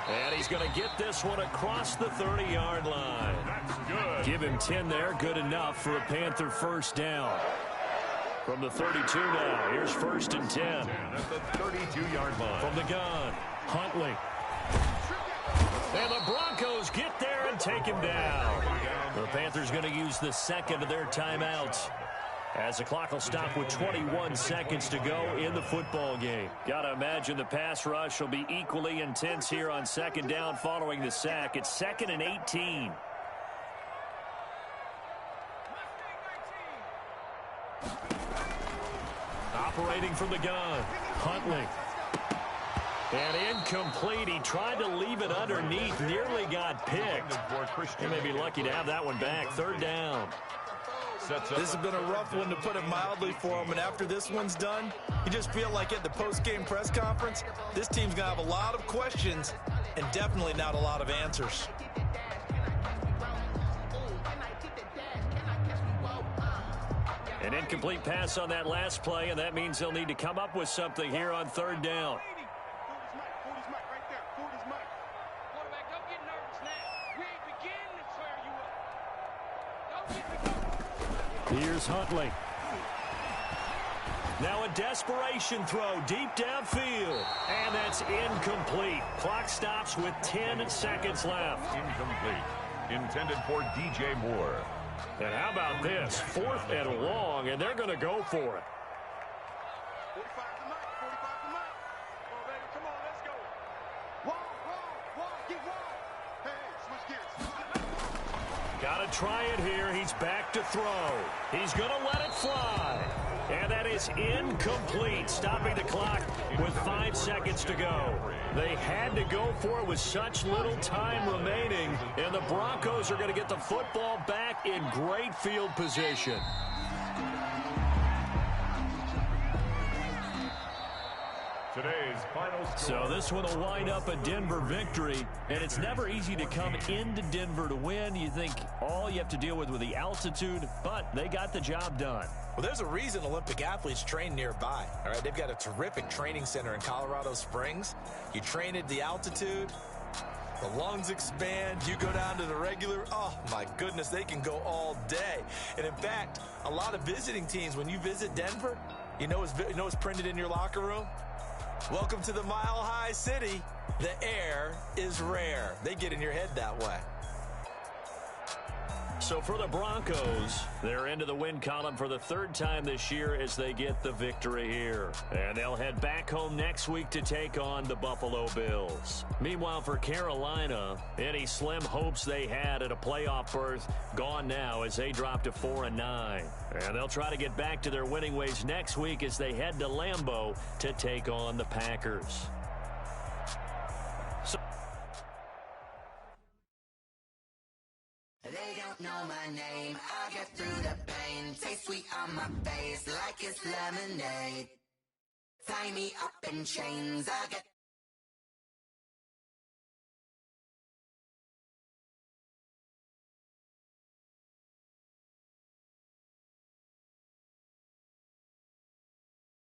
And he's going to get this one across the 30-yard line. That's good. Give him 10 there. Good enough for a Panther 1st down. From the 32 now, here's 1st and 10. At the 32-yard line. From the gun, Huntley. And the Broncos get there and take him down. The Panthers going to use the 2nd of their timeouts as the clock will stop with 21 seconds to go in the football game. Got to imagine the pass rush will be equally intense here on 2nd down following the sack. It's 2nd and 18. Operating from the gun, Huntley. And incomplete. He tried to leave it underneath. Nearly got picked. He may be lucky to have that one back. 3rd down. This has been a rough one, to put it mildly, for him. And after this one's done, you just feel like at the post-game press conference, this team's going to have a lot of questions and definitely not a lot of answers. An incomplete pass on that last play, and that means they'll need to come up with something here on 3rd down. Here's Huntley. Now a desperation throw deep downfield. And that's incomplete. Clock stops with 10 seconds left. Incomplete. Intended for DJ Moore. And how about this? 4th and long, and they're going to go for it. 45 to Mike. 45 to Mike. Come on, baby. Come on, let's go. Wall, get wall. Hey, switch gears. Got to try it here. He's back to throw. He's going to let it fly. And that is incomplete, stopping the clock with 5 seconds to go. They had to go for it with such little time remaining, and the Broncos are going to get the football back in great field position. Today's final score. So this one will wind up a Denver victory, and it's never easy to come into Denver to win. You think all you have to deal with the altitude, but they got the job done. Well, there's a reason Olympic athletes train nearby. All right, they've got a terrific training center in Colorado Springs. You train at the altitude, the lungs expand, you go down to the regular, oh my goodness, they can go all day. And in fact, a lot of visiting teams, when you visit Denver, you know what's printed in your locker room? Welcome to the Mile High City. The air is rare. They get in your head that way. So for the Broncos, they're into the win column for the 3rd time this year as they get the victory here. And they'll head back home next week to take on the Buffalo Bills. Meanwhile, for Carolina, any slim hopes they had at a playoff berth gone now as they drop to 4-9. And they'll try to get back to their winning ways next week as they head to Lambeau to take on the Packers. They don't know my name, I get through the pain. Taste sweet on my face like it's lemonade. Tie me up in chains, I get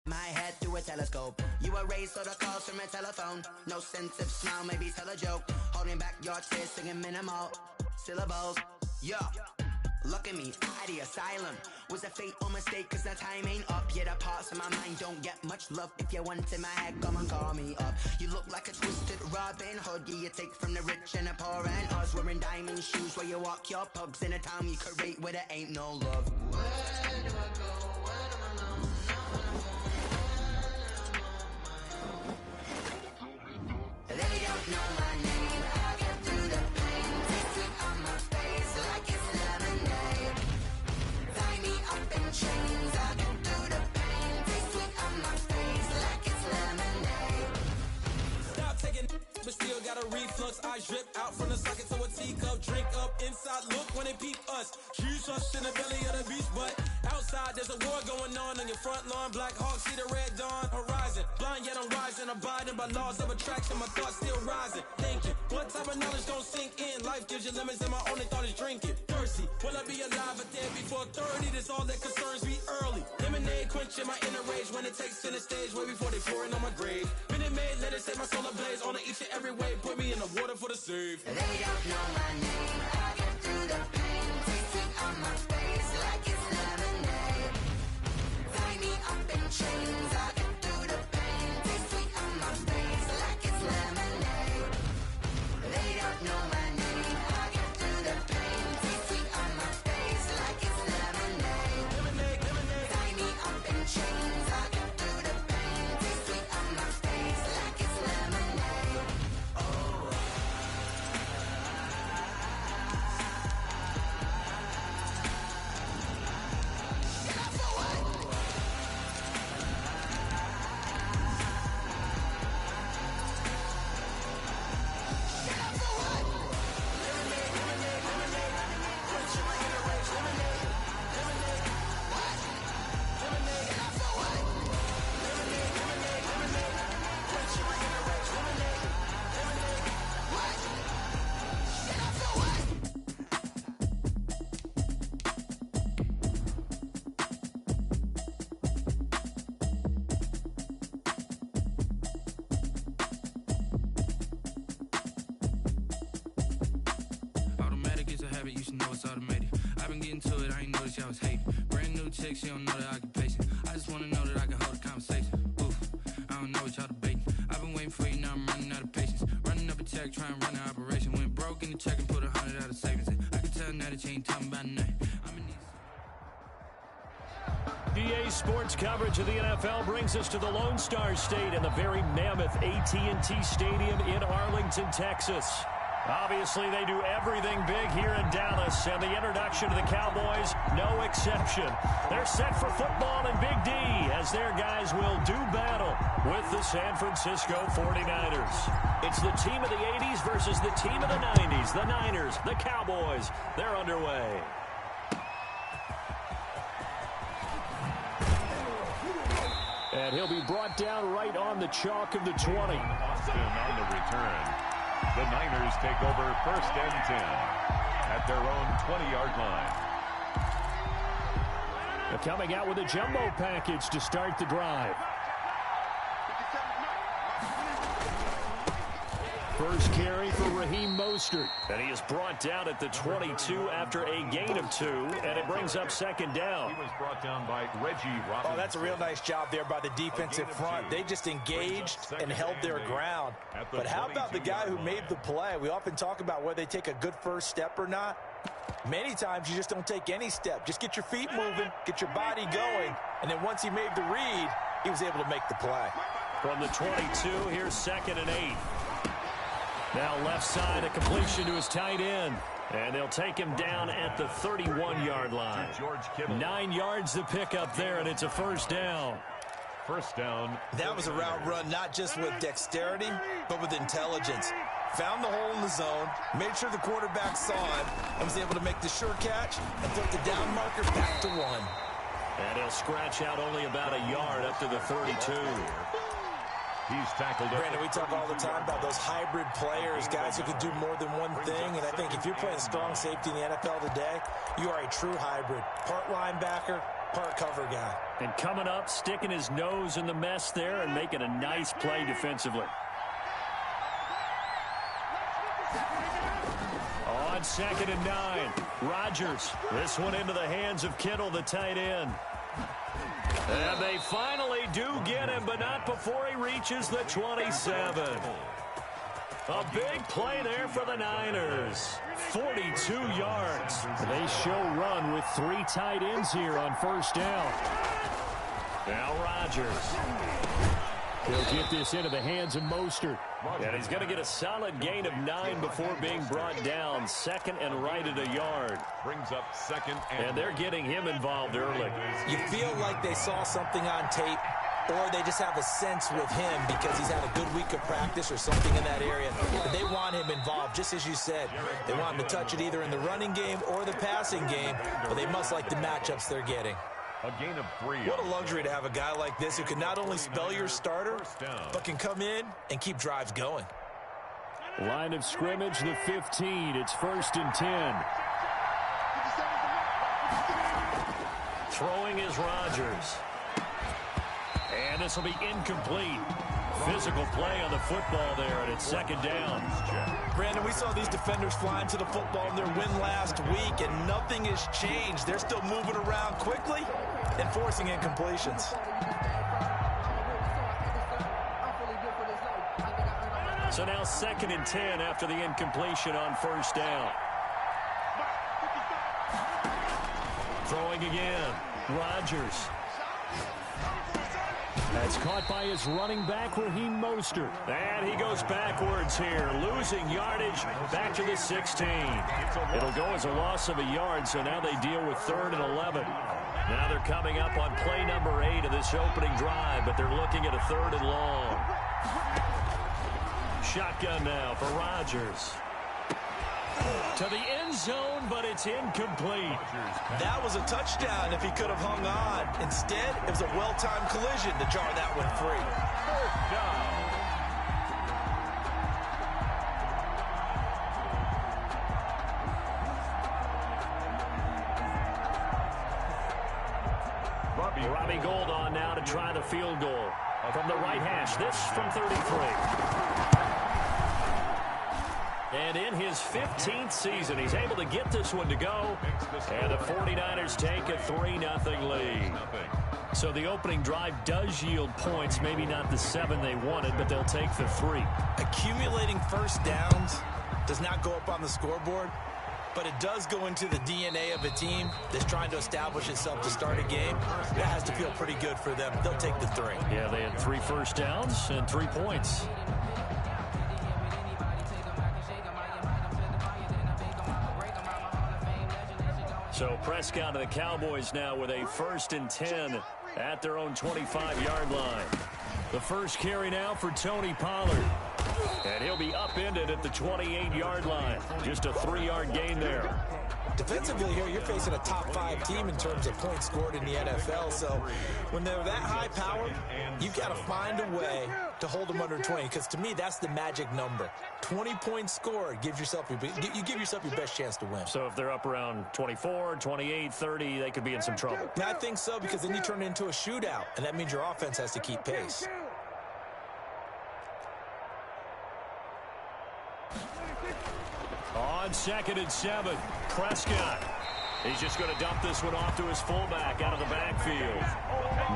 my head through a telescope. You erase all the calls from a telephone. No sense of smile, maybe tell a joke. Holding back your tears, singing minimal syllables. Yeah, look at me, out the asylum. Was a fate or mistake, cause the time ain't up. Yeah, the parts of my mind don't get much love. If you want in my head, come and call me up. You look like a twisted Robin Hood. Yeah, you take from the rich and the poor and us. Wearing diamond shoes where you walk your pugs in a town you create where there ain't no love. Where do I go? Where do I know? They don't know my name. I get through the pain. drip out from the socket to a teacup. Drink up inside, look when they peep us. Huge us in the belly of the beach, but outside there's a war going on your front lawn. Black Hawk, see the red dawn horizon. Blind yet I'm rising, abiding by laws of attraction. My thoughts still rising, thinking what type of knowledge gon' sink in? Life gives you limits and my only thought is drinking. Thirsty, will I be alive or dead before 30? That's all that concerns me early. Lemonade quenching my inner rage when it takes center stage way before they pour it on my grave. Minute Maid, let it set my soul ablaze on each and every way. Put me in the water for the save. They don't know my name. I get through the pain. Taste it on my face like it's lemonade. Tie me up in chains. I get through the pain. Taste it on my face like it's lemonade. They don't know my name. I get through the pain. Taste it on my face like it's lemonade. Tie me up in chains. I get through the pain. Taste it on my face like it's lemonade. Automatic is a habit, you should know it's automated. I've been getting to it, I ain't noticed y'all was hating. Brand new chick, she don't know the occupation. I just wanna know that I can hold a conversation. Oof, I don't know what y'all debating. I've been waiting for you, now I'm running out of patience. Running up a check, trying to run an operation. Went broke in the check and put 100 out of savings in. I can tell now that you ain't talking about nothing. I'm in these. EA Sports coverage of the NFL brings us to the Lone Star State and the very mammoth AT&T Stadium in Arlington, Texas. Obviously, they do everything big here in Dallas, and the introduction to the Cowboys, no exception. They're set for football in Big D, as their guys will do battle with the San Francisco 49ers. It's the team of the 80s versus the team of the 90s. The Niners, the Cowboys, they're underway. And he'll be brought down right on the chalk of the 20. Austin on the return. The Niners take over 1st and 10 at their own 20-yard line. They're coming out with a jumbo package to start the drive. First carry for Raheem Mostert. And he is brought down at the 22 after a gain of 2, and it brings up 2nd down. He was brought down by Reggie Robinson. Oh, that's a real nice job there by the defensive front. They just engaged and held their ground. But how about the guy who made the play? We often talk about whether they take a good first step or not. Many times you just don't take any step. Just get your feet moving, get your body going, and then once he made the read, he was able to make the play. From the 22, here's 2nd and 8. Now left side, a completion to his tight end. And they'll take him down at the 31-yard line. 9 yards to pick up there, and it's a first down. First down. That was a route run not just with dexterity, but with intelligence. Found the hole in the zone, made sure the quarterback saw it, and was able to make the sure catch and put the down marker back to 1. And he'll scratch out only about a yard up to the 32. He's tackled. Brandon, we talk all the time about those hybrid players, guys who can do more than one thing. And I think if you're playing strong safety in the NFL today, you are a true hybrid. Part linebacker, part cover guy. And coming up, sticking his nose in the mess there and making a nice play defensively. On 2nd and 9, Rodgers. This one into the hands of Kittle, the tight end. And they finally do get him, but not before he reaches the 27. A big play there for the Niners. 42 yards. They show run with 3 tight ends here on first down. Now Rodgers. He'll get this into the hands of Mostert. And he's going to get a solid gain of 9 before being brought down. 2nd and right at a yard. Brings up 2nd and they're getting him involved early. You feel like they saw something on tape or they just have a sense with him because he's had a good week of practice or something in that area. But they want him involved, just as you said. They want him to touch it either in the running game or the passing game, but they must like the matchups they're getting. A gain of 3. What a luxury to have a guy like this who can not only spell your starter, but can come in and keep drives going. Line of scrimmage, the 15. It's 1st and 10. Throwing is Rodgers. And this will be incomplete. Physical play on the football there, and it's 2nd down. Brandon, we saw these defenders flying to the football in their win last week, and nothing has changed. They're still moving around quickly and forcing incompletions. So now 2nd and 10 after the incompletion on 1st down. Throwing again. Rodgers. That's caught by his running back, Raheem Mostert. And he goes backwards here, losing yardage back to the 16. It'll go as a loss of a yard, so now they deal with 3rd and 11. Now they're coming up on play number 8 of this opening drive, but they're looking at a 3rd and long. Shotgun now for Rodgers. To the end zone, but it's incomplete. That was a touchdown if he could have hung on. Instead, it was a well-timed collision to jar that one free. 4th down. Robbie Gould on now to try the field goal. From the right hash, this from 33. And in his 15th season, he's able to get this one to go. And the 49ers take a 3-0 lead. So the opening drive does yield points. Maybe not the 7 they wanted, but they'll take the 3. Accumulating first downs does not go up on the scoreboard, but it does go into the DNA of a team that's trying to establish itself to start a game. That has to feel pretty good for them. They'll take the 3. Yeah, they had 3 first downs and 3 points. So Prescott and the Cowboys now with a 1st and 10 at their own 25-yard line. The first carry now for Tony Pollard. And he'll be upended at the 28-yard line. Just a 3-yard gain there. Defensively here, you're facing a top 5 team in terms of points scored in the NFL. So when they're that high powered, you've got to find a way to hold them under 20. Because to me, that's the magic number. 20 points scored, you give yourself your best chance to win. So if they're up around 24, 28, 30, they could be in some trouble. I think so, because then you turn it into a shootout, and that means your offense has to keep pace. On 2nd and 7, Prescott. He's just going to dump this one off to his fullback out of the backfield.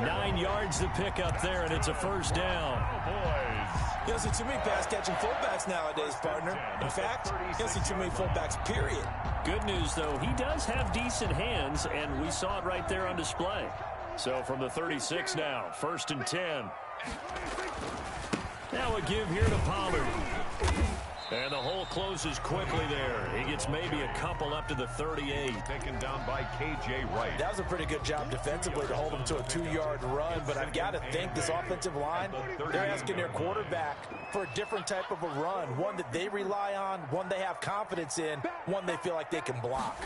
9 yards to pick up there, and it's a 1st down. You don't see too many pass-catching fullbacks nowadays, partner. In fact, you don't see too many fullbacks, period. Good news, though, he does have decent hands, and we saw it right there on display. So from the 36 now, 1st and 10. Now a give here to Pollard. And the hole closes quickly there. He gets maybe a couple up to the 38. Taken down by K.J. Wright. That was a pretty good job defensively to hold him to a 2-yard run, but I've got to think this offensive line, they're asking their quarterback for a different type of a run, one that they rely on, one they have confidence in, one they feel like they can block.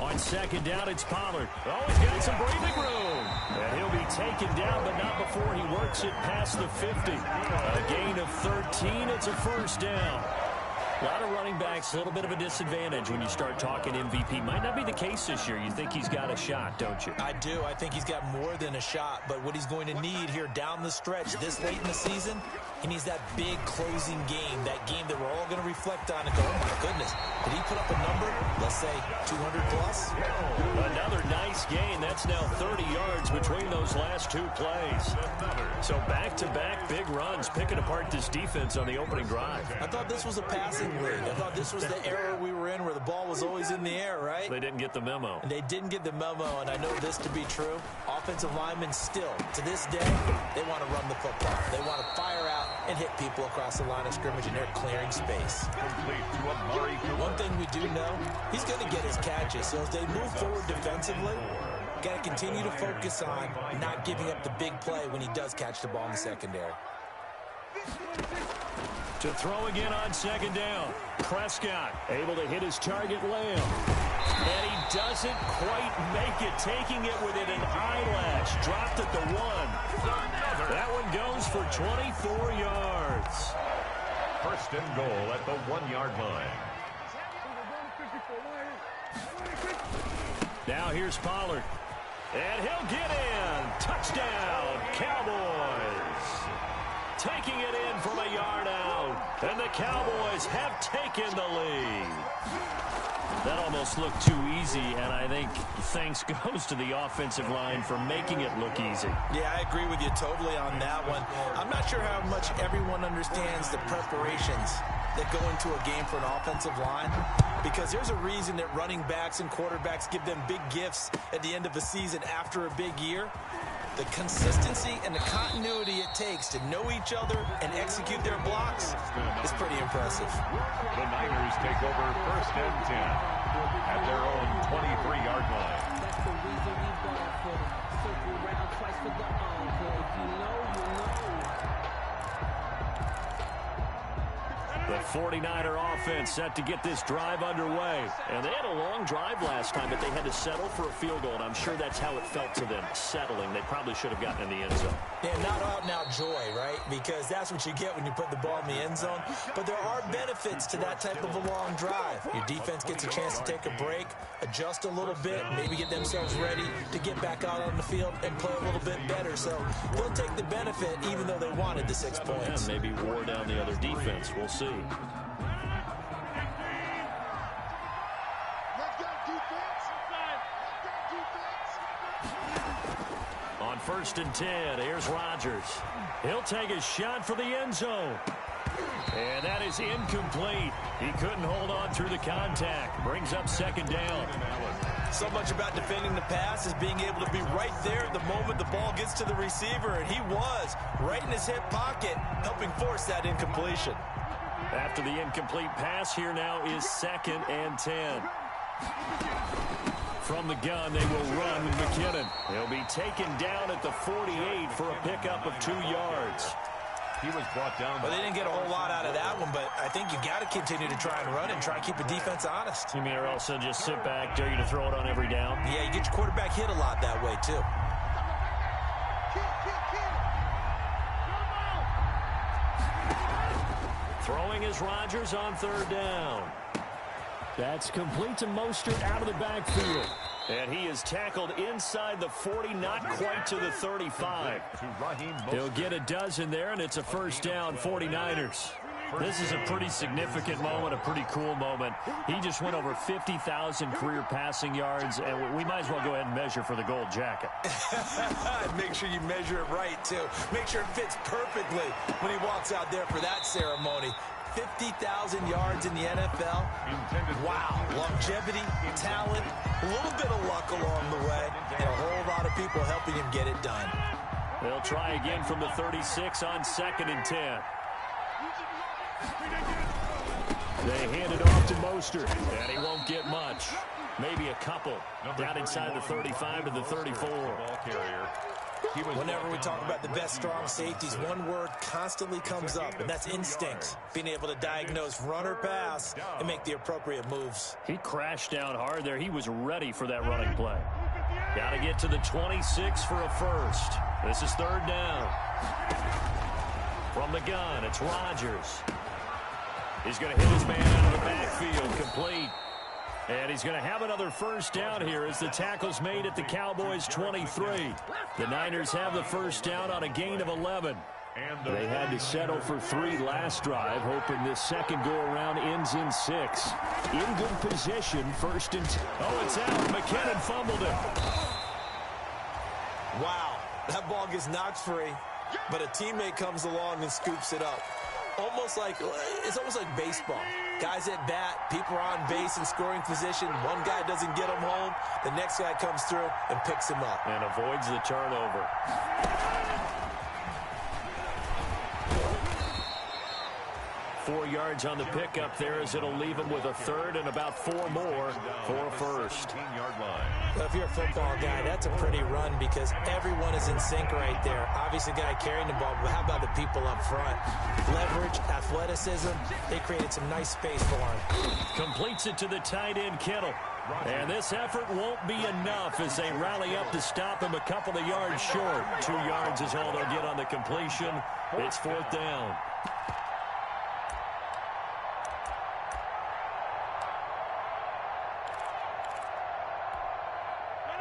On 2nd down, it's Pollard. Oh, he's got some breathing room. And he'll be taken down, but not before he works it past the 50. A gain of 13. It's a 1st down. A lot of running backs, a little bit of a disadvantage when you start talking MVP. Might not be the case this year. You think he's got a shot, don't you? I do. I think he's got more than a shot. But what he's going to need here down the stretch this late in the season, he needs that big closing game, that game that we're all going to reflect on and go, oh, my goodness, did he put up a number, let's say 200 plus? Another nice gain. That's now 30 yards between those last 2 plays. So back-to-back big runs, picking apart this defense on the opening drive. I thought this was a passing league. I thought this was the era we were in where the ball was always in the air, right? They didn't get the memo. And they didn't get the memo, and I know this to be true. Offensive linemen still, to this day, they want to run the football. They want to fire out and hit people across the line of scrimmage, and they're clearing space. Complete to One thing we do know, he's going to get his catches. So as they move forward defensively, Got to continue to focus on not giving up the big play when he does catch the ball in the secondary. To throw again on second down. Prescott able to hit his target, Lamb. And he doesn't quite make it, taking it within an eyelash. Dropped at the 1. That one goes for 24 yards. First and goal at the 1-yard line. Now here's Pollard. And he'll get in. Touchdown, Cowboys. Taking it in from a yard out. And the Cowboys have taken the lead. That almost looked too easy, and I think thanks goes to the offensive line for making it look easy. Yeah, I agree with you totally on that one. I'm not sure how much everyone understands the preparations that go into a game for an offensive line, because there's a reason that running backs and quarterbacks give them big gifts at the end of a season after a big year. The consistency and the continuity it takes to know each other and execute their blocks is pretty impressive. The Niners take over first and 10 at their own 23-yard line. That's the reason we ball for them. Circle round twice for the encore. If you know, you know. The 49er offense set to get this drive underway. And they had a long drive last time, but they had to settle for a field goal, and I'm sure that's how it felt to them, settling. They probably should have gotten in the end zone. Yeah, not out and out joy, right? Because that's what you get when you put the ball in the end zone. But there are benefits to that type of a long drive. Your defense gets a chance to take a break, adjust a little bit, maybe get themselves ready to get back out on the field and play a little bit better. So they'll take the benefit even though they wanted the 6 points. And maybe wore down the other defense. We'll see. On first and 10, here's Rodgers. He'll take a shot for the end zone. And that is incomplete. He couldn't hold on through the contact. Brings up second down. So much about defending the pass is being able to be right there at the moment the ball gets to the receiver, and he was right in his hip pocket, helping force that incompletion. After the incomplete pass, here now is second and 10. From the gun, they will run with McKinnon. He'll be taken down at the 48 for a pickup of 2 yards. He was brought down. Well, they didn't get a whole lot out of that one, but I think you got to continue to try and run and try and keep the defense honest. You mean, or also just sit back, dare you to throw it on every down? Yeah, you get your quarterback hit a lot that way, too. Throwing is Rodgers on third down. That's complete to Mostert out of the backfield. And he is tackled inside the 40, not quite to the 35. He'll get a dozen there, and it's a first down, 49ers. This is a pretty significant moment, a pretty cool moment. He just went over 50,000 career passing yards, and we might as well go ahead and measure for the gold jacket. Make sure you measure it right, too. Make sure it fits perfectly when he walks out there for that ceremony. 50,000 yards in the NFL. Wow. Longevity, talent, a little bit of luck along the way, and a whole lot of people helping him get it done. They'll try again from the 36 on second and 10. They hand it off to Mostert, and he won't get much. Maybe a couple. Down inside the 35 to the 34. Whenever we talk about the best strong safeties, one word constantly comes up, and that's instinct. Being able to diagnose run or pass and make the appropriate moves. He crashed down hard there. He was ready for that running play. Got to get to the 26 for a first. This is third down. From the gun, it's Rodgers. He's going to hit his man out of the backfield, complete. And he's going to have another first down here as the tackle's made at the Cowboys' 23. The Niners have the first down on a gain of 11. They had to settle for 3 last drive, hoping this second go-around ends in 6. In good position, first and 10. Oh, it's out. McKinnon fumbled it. Wow, that ball gets knocked free, but a teammate comes along and scoops it up. It's almost like baseball. Guys at bat, people are on base in scoring position. One guy doesn't get him home. The next guy comes through and picks him up. And avoids the turnover. 4 yards on the pickup there, as it'll leave him with a third and about 4 more for a first. Well, if you're a football guy, that's a pretty run because everyone is in sync right there. Obviously, the guy carrying the ball, but how about the people up front? Leverage, athleticism, they created some nice space for him. Completes it to the tight end, Kittle. And this effort won't be enough as they rally up to stop him a couple of yards short. 2 yards is all they'll get on the completion. It's 4th down.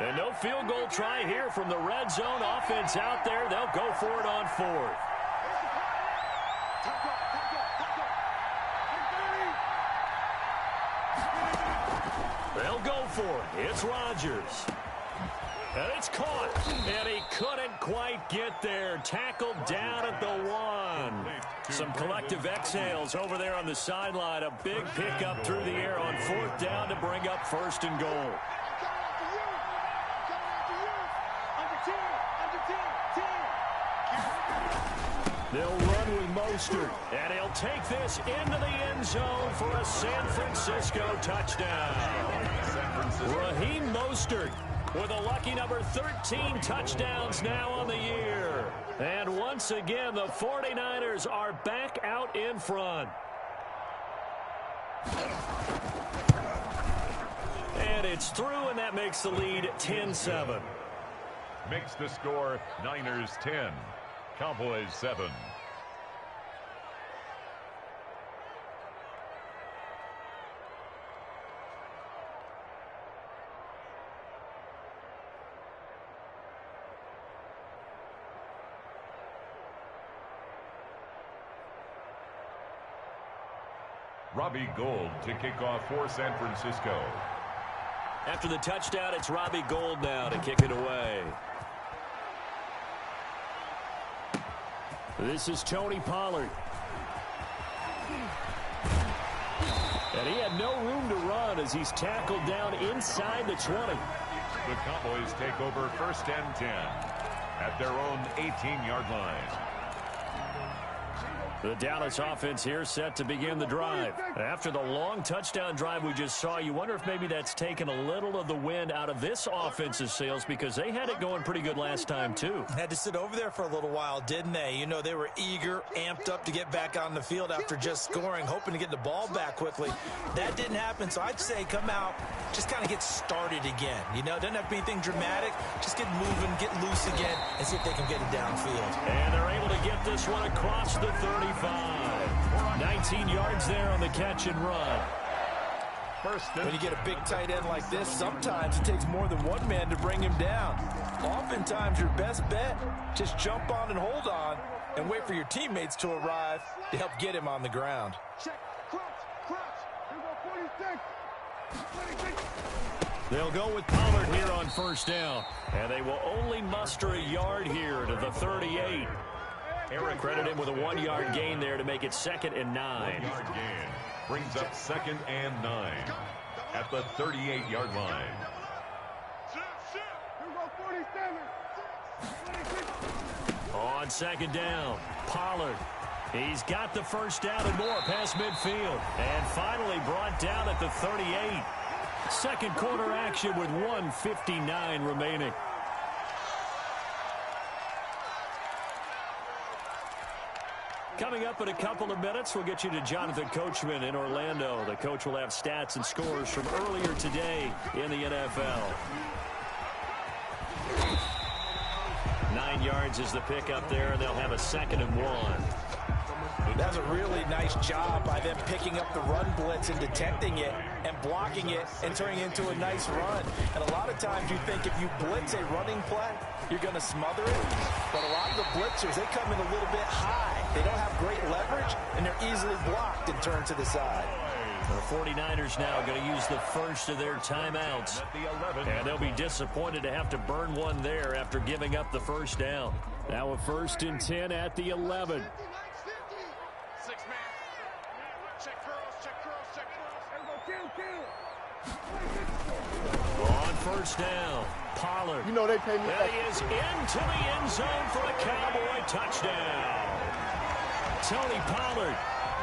And no field goal try here from the red zone. Offense out there. They'll go for it on 4th. They'll go for it. It's Rodgers. And it's caught. And he couldn't quite get there. Tackled down at the 1. Some collective exhales over there on the sideline. A big pickup through the air on 4th down to bring up 1st and goal. They'll run with Mostert, and he'll take this into the end zone for a San Francisco touchdown. Raheem Mostert with a lucky number 13 touchdowns now on the year. And once again, the 49ers are back out in front. And it's through, and that makes the lead 10-7. Makes the score Niners 10. Cowboys 7. Robbie Gould to kick off for San Francisco. After the touchdown, it's Robbie Gould now to kick it away. This is Tony Pollard. And he had no room to run as he's tackled down inside the 20. The Cowboys take over 1st and 10 at their own 18-yard line. The Dallas offense here set to begin the drive. After the long touchdown drive we just saw, you wonder if maybe that's taken a little of the wind out of this offense's sails because they had it going pretty good last time, too. Had to sit over there for a little while, didn't they? You know, they were eager, amped up to get back on the field after just scoring, hoping to get the ball back quickly. That didn't happen, so I'd say come out, just kind of get started again. You know, it doesn't have to be anything dramatic. Just get moving, get loose again, and see if they can get it downfield. And they're able to get this one across the 35. 19 yards there on the catch and run. When you get a big tight end like this, sometimes it takes more than one man to bring him down. Oftentimes, your best bet, just jump on and hold on and wait for your teammates to arrive to help get him on the ground. They'll go with Pollard here on 1st down, and they will only muster a yard here to the 38. Eric credited him with a 1-yard gain there to make it 2nd and 9. 1-yard gain brings up 2nd and 9 at the 38-yard line. On 2nd down, Pollard. He's got the 1st down and more past midfield. And finally brought down at the 38. Second quarter action with 1:59 remaining. Coming up in a couple of minutes, we'll get you to Jonathan Coachman in Orlando. The coach will have stats and scores from earlier today in the NFL. 9 yards is the pickup there, and they'll have a 2nd and 1. That's a really nice job by them picking up the run blitz and detecting it and blocking it and turning it into a nice run. And a lot of times you think if you blitz a running play, you're going to smother it. But a lot of the blitzers, they come in a little bit high. They don't have great leverage, and they're easily blocked and turned to the side. The 49ers now going to use the first of their timeouts. And they'll be disappointed to have to burn one there after giving up the 1st down. Now a 1st and 10 at the 11. On 1st down, Pollard. You know they pay me. And he is into the end zone for a Cowboy touchdown. Tony Pollard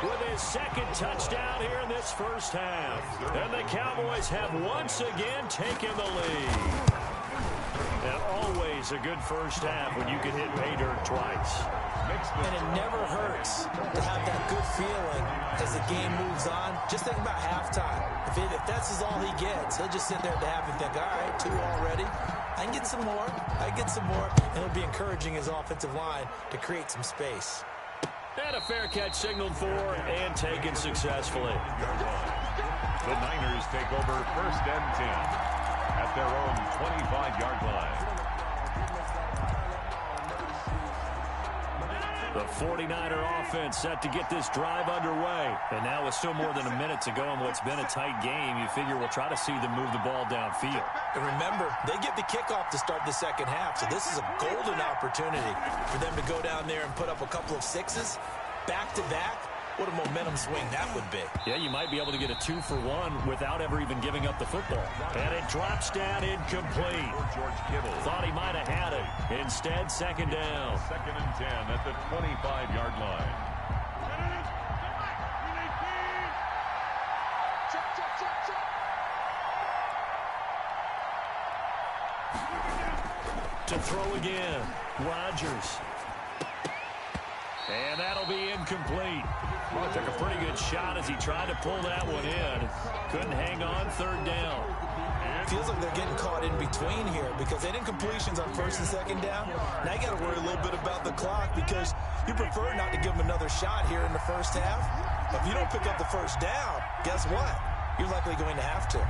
with his second touchdown here in this first half. And the Cowboys have once again taken the lead. And always a good first half when you can hit pay dirt twice. And it never hurts to have that good feeling as the game moves on. Just think about halftime. If that's all he gets, he'll just sit there at the half and think, all right, 2 already. I can get some more. I get some more. And it'll be encouraging his offensive line to create some space. And a fair catch signaled for and taken successfully. The Niners take over 1st and 10 at their own 25-yard line. The 49er offense set to get this drive underway. And now with still more than a minute to go in what's been a tight game, you figure we'll try to see them move the ball downfield. And remember, they get the kickoff to start the second half, so this is a golden opportunity for them to go down there and put up a couple of sixes back-to-back. What a momentum swing that would be. Yeah, you might be able to get a 2-for-1 without ever even giving up the football. And it drops down incomplete. George Kittle. Thought he might have had it. Instead, second down. 2nd and 10 at the 25-yard line. To throw again, Rodgers. And that'll be incomplete. Well, took a pretty good shot as he tried to pull that one in. Couldn't hang on, 3rd down. It feels like they're getting caught in between here because they didn't completions on 1st and 2nd down. Now you got to worry a little bit about the clock because you prefer not to give them another shot here in the first half. But if you don't pick up the 1st down, guess what? You're likely going to have to.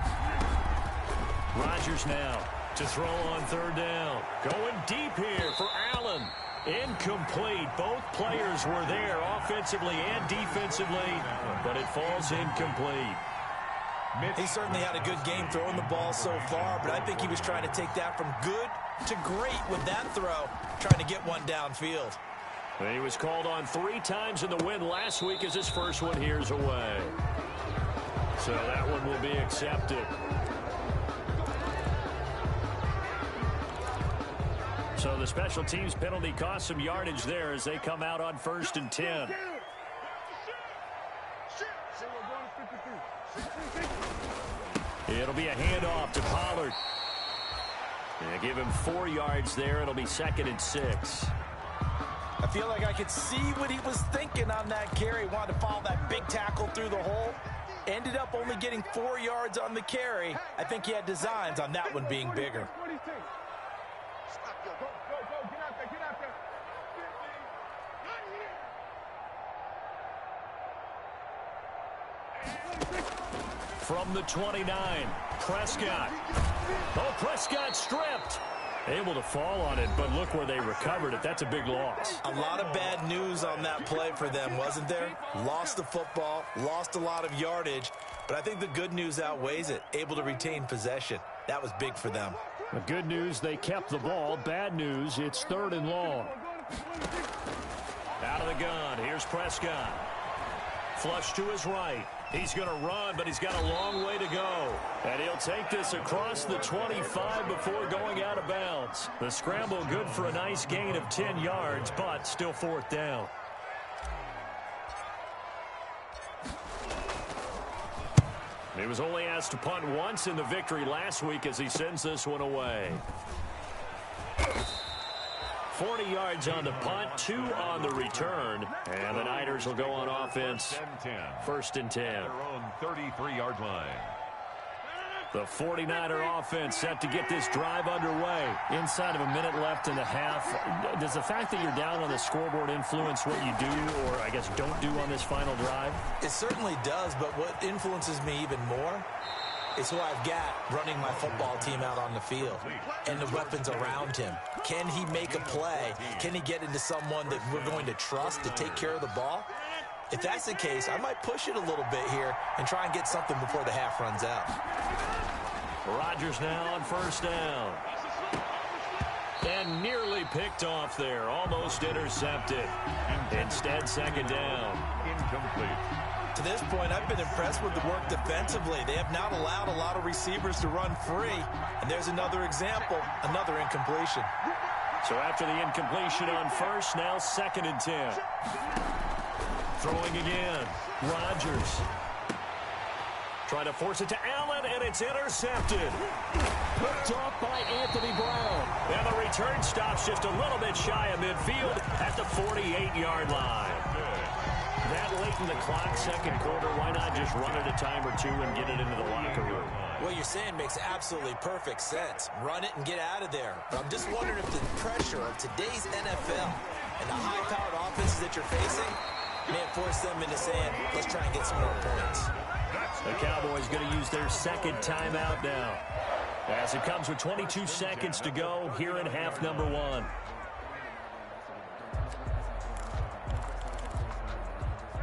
Rodgers now to throw on 3rd down. Going deep here for Allen. Incomplete. Both players were there offensively and defensively, but it falls incomplete. He certainly had a good game throwing the ball so far, but I think he was trying to take that from good to great with that throw, trying to get one downfield. He was called on 3 times in the win last week as his first one here's away. So that one will be accepted. So the special teams penalty cost some yardage there as they come out on 1st and 10. It'll be a handoff to Pollard. And give him 4 yards there. It'll be 2nd and 6. I feel like I could see what he was thinking on that carry. Wanted to follow that big tackle through the hole. Ended up only getting 4 yards on the carry. I think he had designs on that one being bigger. From the 29, Prescott. Oh, Prescott stripped. Able to fall on it, but look where they recovered it. That's a big loss. A lot of bad news on that play for them, wasn't there? Lost the football, lost a lot of yardage, but I think the good news outweighs it. Able to retain possession. That was big for them. The good news, they kept the ball. Bad news, it's 3rd and long. Out of the gun, here's Prescott. Flush to his right. He's going to run, but he's got a long way to go. And he'll take this across the 25 before going out of bounds. The scramble good for a nice gain of 10 yards, but still 4th down. He was only asked to punt once in the victory last week as he sends this one away. 40 yards on the punt, 2 on the return. And the Niners will go on offense. 1st and 10. Their own 33-yard line. The 49er offense set to get this drive underway. Inside of a minute left in the half. Does the fact that you're down on the scoreboard influence what you do or, I guess, don't do on this final drive? It certainly does, but what influences me even more is who I've got running my football team out on the field and the weapons around him. Can he make a play? Can he get into someone that we're going to trust to take care of the ball? If that's the case, I might push it a little bit here and try and get something before the half runs out. Rodgers now on 1st down. And nearly picked off there. Almost intercepted. Instead, 2nd down. Incomplete. To this point, I've been impressed with the work defensively. They have not allowed a lot of receivers to run free. And there's another example, another incompletion. So after the incompletion on first, now 2nd and 10. Throwing again. Rodgers. Trying to force it to Allen, and it's intercepted. Picked off by Anthony Brown. And the return stops just a little bit shy of midfield at the 48-yard line. That late in the clock, second quarter, why not just run it a time or two and get it into the locker room? What you're saying makes absolutely perfect sense. Run it and get out of there. But I'm just wondering if the pressure of today's NFL and the high-powered offenses that you're facing may have forced them into saying, let's try and get some more points. The Cowboys going to use their second timeout now, as it comes with 22 seconds to go here in half number 1.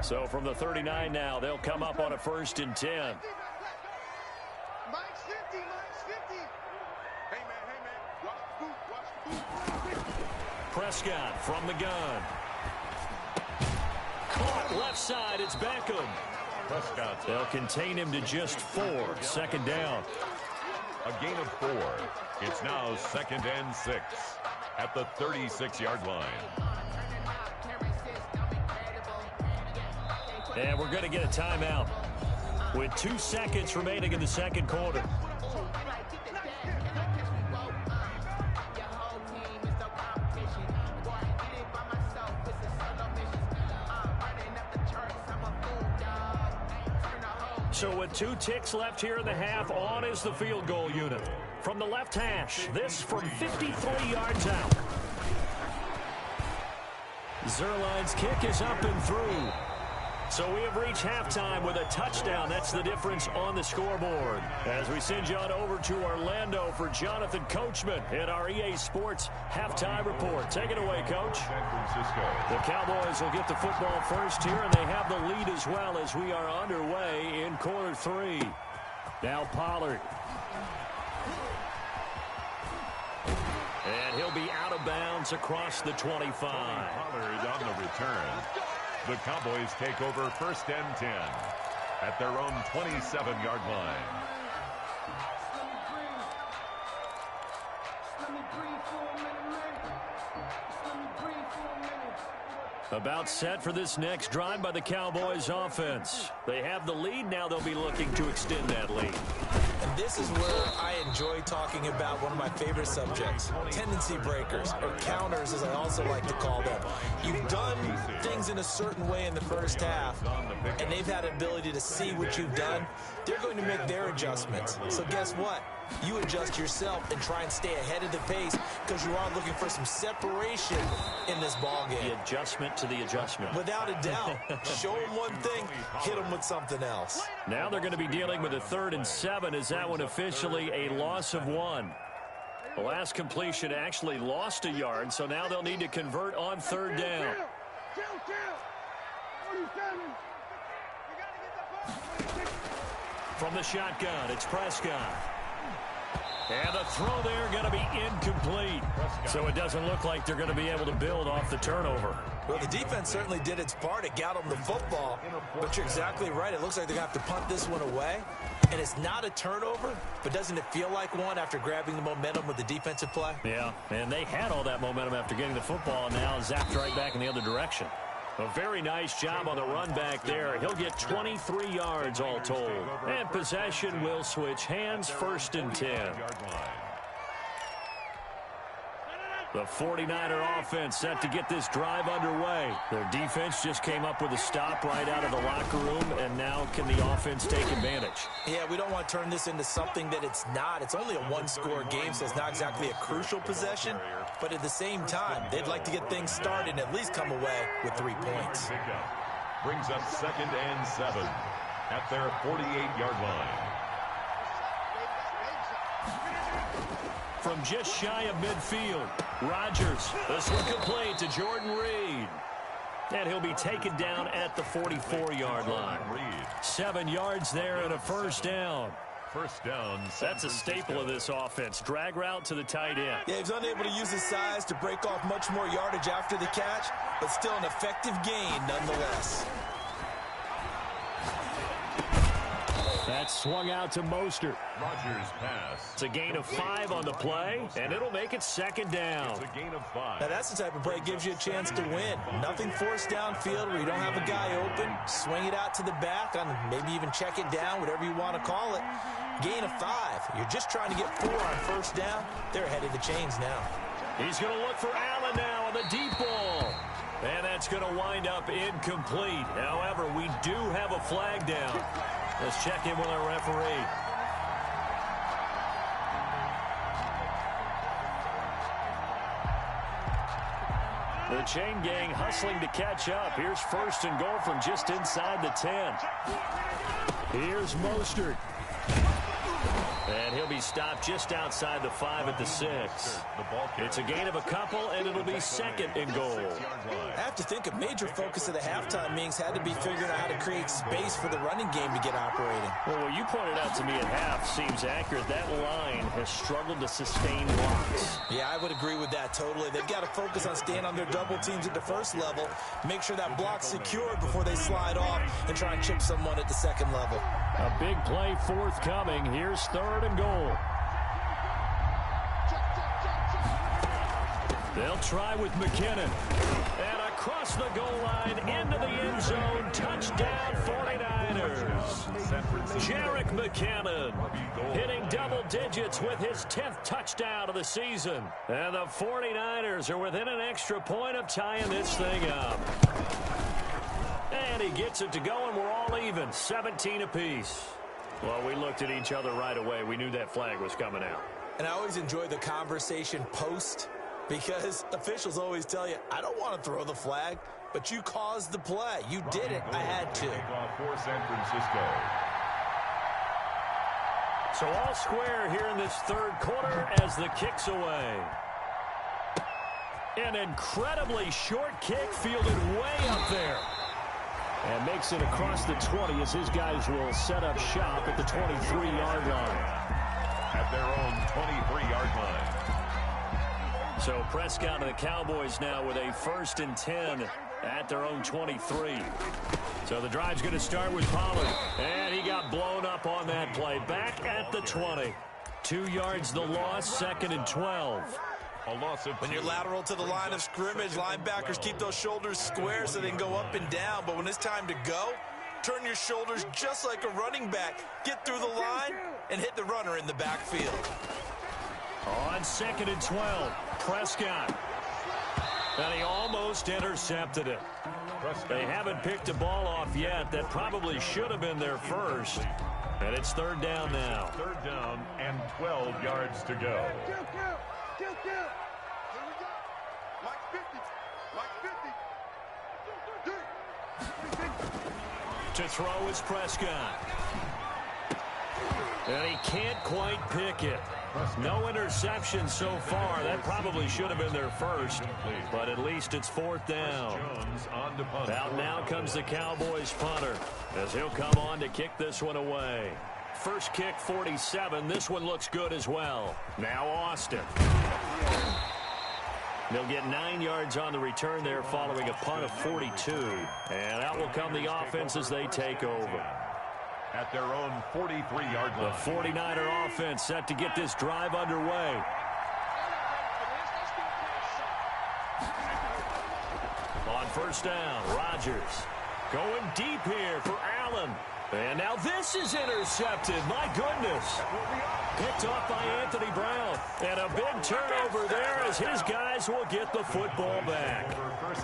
So from the 39 now, they'll come up on a 1st and 10. Mike's 50, Mike's 50. Hey, man, watch the boot. Prescott from the gun. Caught left side, it's Beckham. Prescott. They'll contain him to just 4. 2nd down. A gain of 4. It's now 2nd and 6 at the 36-yard line. And we're going to get a timeout with 2 seconds remaining in the second quarter. So with 2 ticks left here in the half, on is the field goal unit. From the left hash, this from 53 yards out. Zuerlein's kick is up and through. So we have reached halftime with a touchdown. That's the difference on the scoreboard. As we send you on over to Orlando for Jonathan Coachman in our EA Sports Halftime Report. Take it away, Coach. San Francisco. The Cowboys will get the football first here, and they have the lead as well as we are underway in quarter 3. Now Pollard. And he'll be out of bounds across the 25. Pollard on the return. The Cowboys take over 1st and 10 at their own 27-yard line. About set for this next drive by the Cowboys offense. They have the lead. Now they'll be looking to extend that lead. And this is where I enjoy talking about one of my favorite subjects, tendency breakers, or counters as I also like to call them. You've done things in a certain way in the first half, and they've had an ability to see what you've done. They're going to make their adjustments. So guess what? You adjust yourself and try and stay ahead of the pace because you are looking for some separation in this ballgame. The adjustment to the adjustment. Without a doubt. Show them one thing, hit them with something else. Now they're going to be dealing with a 3rd and 7. Is that one officially a loss of 1? The last completion actually lost a yard, so now they'll need to convert on 3rd down. From the shotgun, it's Prescott. And the throw there going to be incomplete. So it doesn't look like they're going to be able to build off the turnover. Well, the defense certainly did its part. It got them the football. But you're exactly right. It looks like they're going to have to punt this one away. And it's not a turnover, but doesn't it feel like one after grabbing the momentum with the defensive play? Yeah, and they had all that momentum after getting the football, and now zapped right back in the other direction. A very nice job on the run back there. He'll get 23 yards all told. And possession will switch hands, 1st and 10. The 49er offense set to get this drive underway. Their defense just came up with a stop right out of the locker room, and now can the offense take advantage? Yeah, we don't want to turn this into something that it's not. It's only a 1-score game, so it's not exactly a crucial possession. But at the same time, they'd like to get things started and at least come away with 3 points. Brings up 2nd and 7 at their 48-yard line. From just shy of midfield, Rodgers. This one complete to Jordan Reed. And he'll be taken down at the 44-yard line. 7 yards there and a 1st down. 1st down. That's a staple of this offense. Drag route to the tight end. Yeah, he was unable to use his size to break off much more yardage after the catch, but still an effective gain nonetheless. That's swung out to Mostert. Rodgers pass. It's a gain of 5 on the play, and it'll make it 2nd down. It's a gain of 5. Now, that's the type of play that gives you a chance to win. Nothing forced downfield where you don't have a guy open. Swing it out to the back, on maybe even check it down, whatever you want to call it. Gain of 5. You're just trying to get 4 on first down. They're ahead of the chains now. He's going to look for Allen now on the deep ball. And that's going to wind up incomplete. However, we do have a flag down. Let's check in with our referee. The chain gang hustling to catch up. Here's 1st and goal from just inside the 10. Here's Mostert. And he'll be stopped just outside the 5 at the 6. It's a gain of a couple, and it'll be 2nd and goal. I have to think a major focus of the halftime meetings had to be figuring out how to create space for the running game to get operating. Well, what you pointed out to me at half seems accurate. That line has struggled to sustain blocks. Yeah, I would agree with that totally. They've got to focus on staying on their double teams at the first level, make sure that block's secured before they slide off and try and chip someone at the 2nd level. A big play forthcoming. Here's 3rd and goal. They'll try with McKinnon. And across the goal line into the end zone. Touchdown 49ers. Jerick McKinnon hitting double digits with his 10th touchdown of the season. And the 49ers are within an extra point of tying this thing up. And he gets it to go, and we're all even, 17 apiece. Well, we looked at each other right away. We knew that flag was coming out. And I always enjoy the conversation post, because officials always tell you, I don't want to throw the flag, but you caused the play. You did it. I had to. Kickoff for San Francisco. So all square here in this 3rd quarter as the kick's away. An incredibly short kick fielded way up there. And makes it across the 20 as his guys will set up shop at the 23-yard line. At their own 23-yard line. So Prescott and the Cowboys now with a 1st and 10 at their own 23. So the drive's going to start with Pollard. And he got blown up on that play. Back at the 20. 2 yards the loss, 2nd and 12. A loss of 2. When you're lateral to the line of scrimmage, linebackers keep those shoulders square so they can go up and down. But when it's time to go, turn your shoulders just like a running back. Get through the line and hit the runner in the backfield. On 2nd and 12, Prescott. And he almost intercepted it. They haven't picked a ball off yet. That probably should have been their first. And it's 3rd down now. 3rd down and 12 yards to go. Here we go. Mike 50. To throw is Prescott. And he can't quite pick it. No interception so far. That probably should have been their first. But at least it's 4th down. Out now comes the Cowboys punter as he'll come on to kick this one away. First kick, 47. This one looks good as well. Now Austin. They'll get 9 yards on the return there following a punt of 42. And out will come the offense as they take over. At their own 43-yard line. The 49er offense set to get this drive underway. On 1st down, Rodgers going deep here for Allen. And now this is intercepted. My goodness. Picked off by Anthony Brown. And a big turnover there as his guys will get the football back.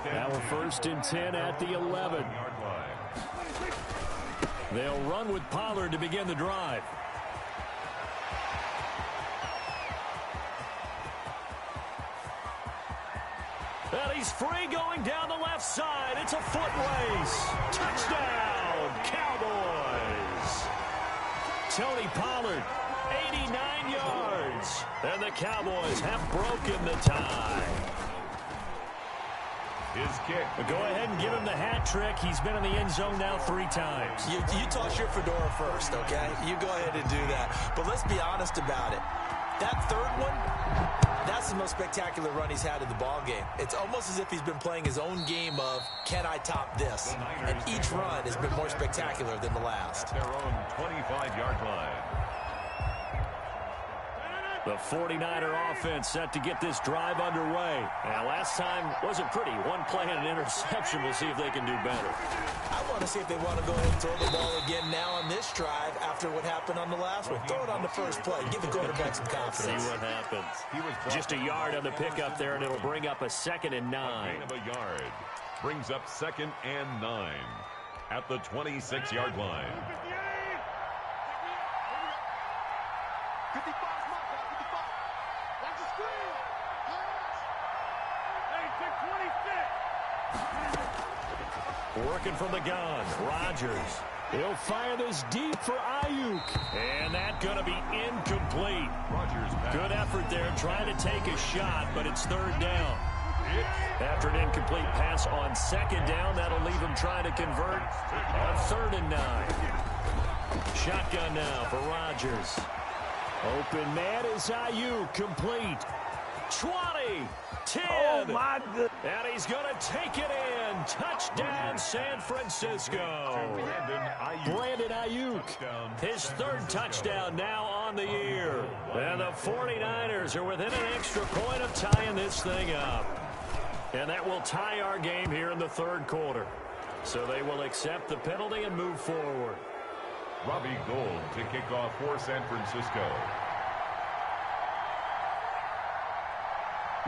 Now we're 1st and 10 at the 11. They'll run with Pollard to begin the drive. And he's free going down the left side. It's a foot race. Touchdown, Cowboys. Tony Pollard, 89 yards. And the Cowboys have broken the tie. His kick. But go ahead and give him the hat trick. He's been in the end zone now 3 times. You toss your fedora first, okay? You go ahead and do that. But let's be honest about it. That 3rd one, That's the most spectacular run he's had in the ball game. It's almost as if he's been playing his own game of, can I top this? And each run has been more spectacular than the last. Their own 25-yard line. The 49er offense set to get this drive underway. Now, last time wasn't pretty. One play and an interception. We'll see if they can do better. I want to see if they want to go ahead and throw the ball again now on this drive after what happened on the last one. Throw it on the first play. Give the quarterback some confidence. See what happens. Just a yard on the pickup there, and it'll bring up a 2nd and 9. Gain of a yard. Brings up 2nd and 9 at the 26-yard line. 55 mark, 55. Watch the screen. Hey, 26. Working from the gun, Rodgers. He'll fire this deep for Ayuk. And that's going to be incomplete. Rodgers pass. Good effort there trying to take a shot, but it's 3rd down. After an incomplete pass on 2nd down, that'll leave him trying to convert on 3rd and 9. Shotgun now for Rodgers. Open man is Ayuk, complete. 20, 10. Oh, my goodness. And he's going to take it in. Touchdown, San Francisco. Brandon Ayuk, his 3rd touchdown now on the year. And the 49ers are within an extra point of tying this thing up. And that will tie our game here in the 3rd quarter. So they will accept the penalty and move forward. Robbie Gould to kick off for San Francisco.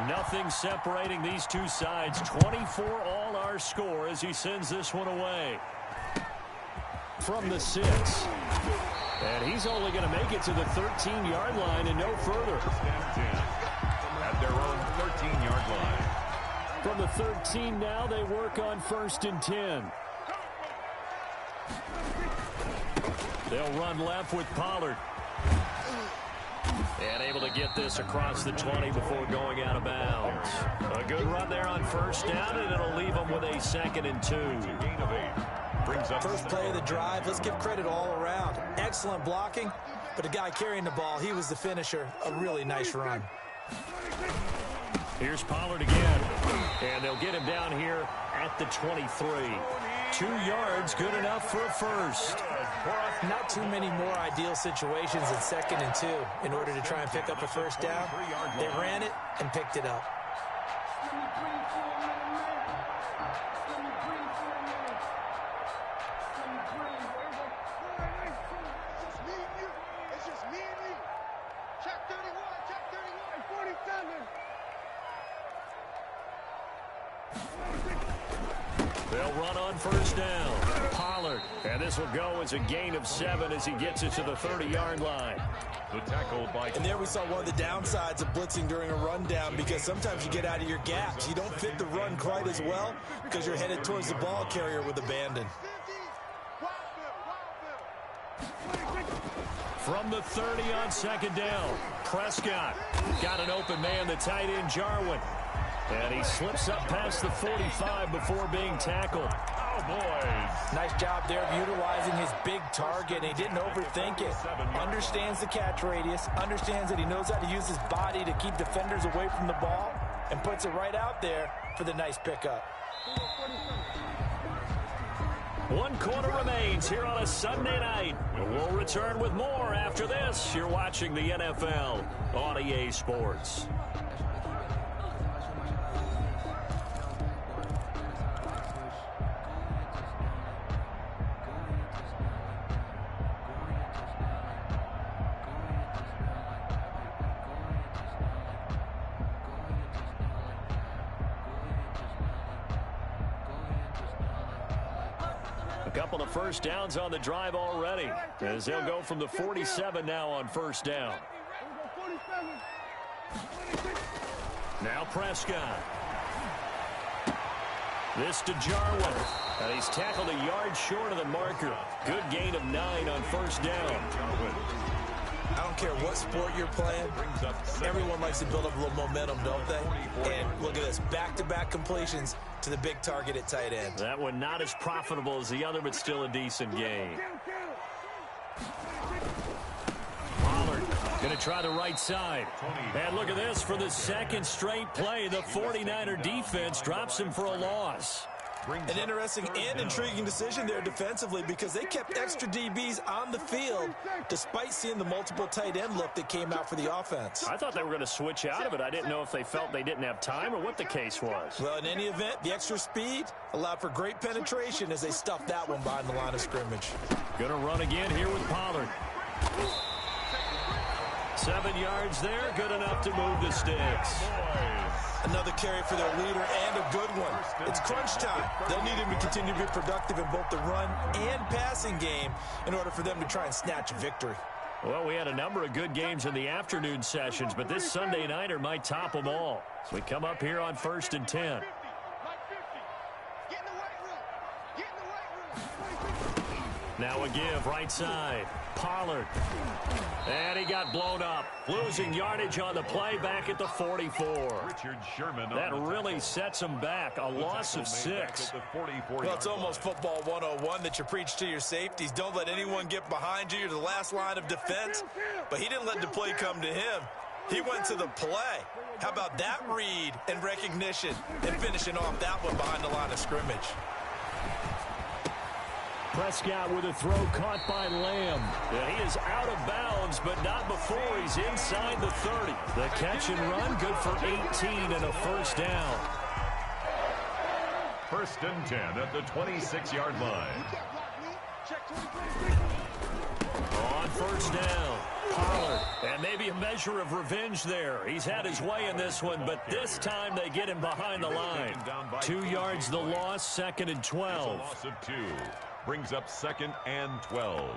Nothing separating these two sides. 24 all our score as he sends this one away. From the 6. And he's only going to make it to the 13-yard line and no further. At their own 13-yard line. From the 13 now, they work on 1st and 10. They'll run left with Pollard. And able to get this across the 20 before going out of bounds. A good run there on 1st down, and it'll leave them with a 2nd and 2. Gain of 8. Brings up First play of the drive. Let's give credit all around. Excellent blocking, but the guy carrying the ball, he was the finisher. A really nice run. Here's Pollard again. And they'll get him down here at the 23. 2 yards, good enough for a 1st. Not too many more ideal situations in 2nd and 2 in order to try and pick up a 1st down. They ran it and picked it up. It's just me and you. Check 31, check 31, 47. They'll run on 1st down. Pollard. And this will go as a gain of 7 as he gets it to the 30-yard line. the tackle by... And there we saw one of the downsides of blitzing during a rundown, because sometimes you get out of your gaps. You don't fit the run quite as well because you're headed towards the ball carrier with abandon. From the 30 on 2nd down, Prescott got an open man, the tight end Jarwin. And he slips up past the 45 before being tackled. Oh, boys. Nice job there of utilizing his big target. He didn't overthink it. Understands the catch radius, understands that he knows how to use his body to keep defenders away from the ball, and puts it right out there for the nice pickup. 1 quarter remains here on a Sunday night. We'll return with more after this. You're watching the NFL on EA Sports. A couple of first downs on the drive already, as they'll go from the 47 now on 1st down. Now Prescott. This to Jarwin. And he's tackled a yard short of the marker. Good gain of 9 on 1st down. I don't care what sport you're playing. Everyone likes to build up a little momentum, don't they? And look at this, back-to-back completions to the big target at tight end. That one not as profitable as the other, but still a decent gain. Pollard Going to try the right side. And look at this. For the second straight play, the 49er defense drops him for a loss. An interesting and intriguing decision there defensively because they kept extra DBs on the field despite seeing the multiple tight end look that came out for the offense. I thought they were going to switch out of it. I didn't know if they felt they didn't have time or what the case was. Well, in any event, the extra speed allowed for great penetration as they stuffed that one behind the line of scrimmage. Going to run again here with Pollard. 7 yards there, good enough to move the sticks. Another carry for their leader and a good one. It's crunch time. They'll need him to continue to be productive in both the run and passing game in order for them to try and snatch a victory. Well, we had a number of good games in the afternoon sessions, but this Sunday nighter might top them all. So we come up here on 1st and 10. Now a give, right side. Pollard. And he got blown up. Losing yardage on the play back at the 44. Richard Sherman. That really sets him back. A loss of 6. Well, it's almost football 101 that you preach to your safeties. Don't let anyone get behind you. You're the last line of defense. But he didn't let the play come to him. He went to the play. How about that read and recognition and finishing off that one behind the line of scrimmage? Prescott with a throw caught by Lamb. And he is out of bounds, but not before he's inside the 30. The catch and run, good for 18 and a first down. 1st and 10 at the 26-yard line. On 1st down, Pollard. And maybe a measure of revenge there. He's had his way in this one, but this time they get him behind the line. 2 yards the loss, 2nd and 12. Loss of 2. Brings up 2nd and 12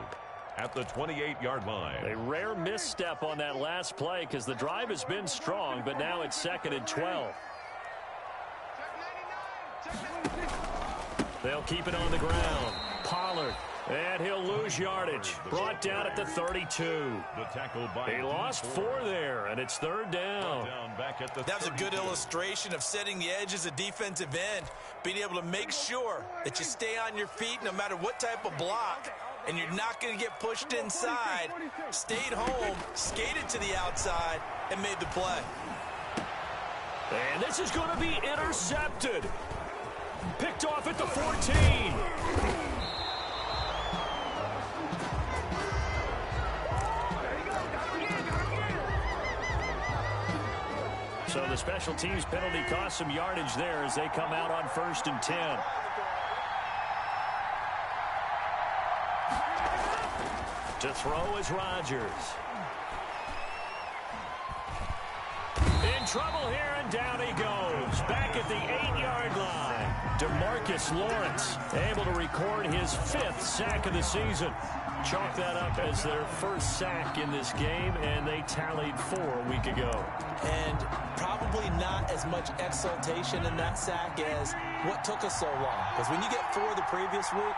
at the 28-yard line. A rare misstep on that last play because the drive has been strong, but now it's 2nd and 12. They'll keep it on the ground. Pollard. And he'll lose yardage. Brought down at the 32. He lost 4 there, and it's 3rd down. That was a good illustration of setting the edge as a defensive end, being able to make sure that you stay on your feet no matter what type of block, and you're not going to get pushed inside. Stayed home, skated to the outside, and made the play. And this is going to be intercepted. Picked off at the 14. So the special teams penalty cost some yardage there as they come out on 1st and 10. To throw is Rodgers. In trouble here, and down he goes. Back at the 8-yard line. DeMarcus Lawrence able to record his 5th sack of the season. Chalk that up as their first sack in this game, and they tallied 4 a week ago. And probably not as much exultation in that sack as what took us so long. Because when you get 4 the previous week,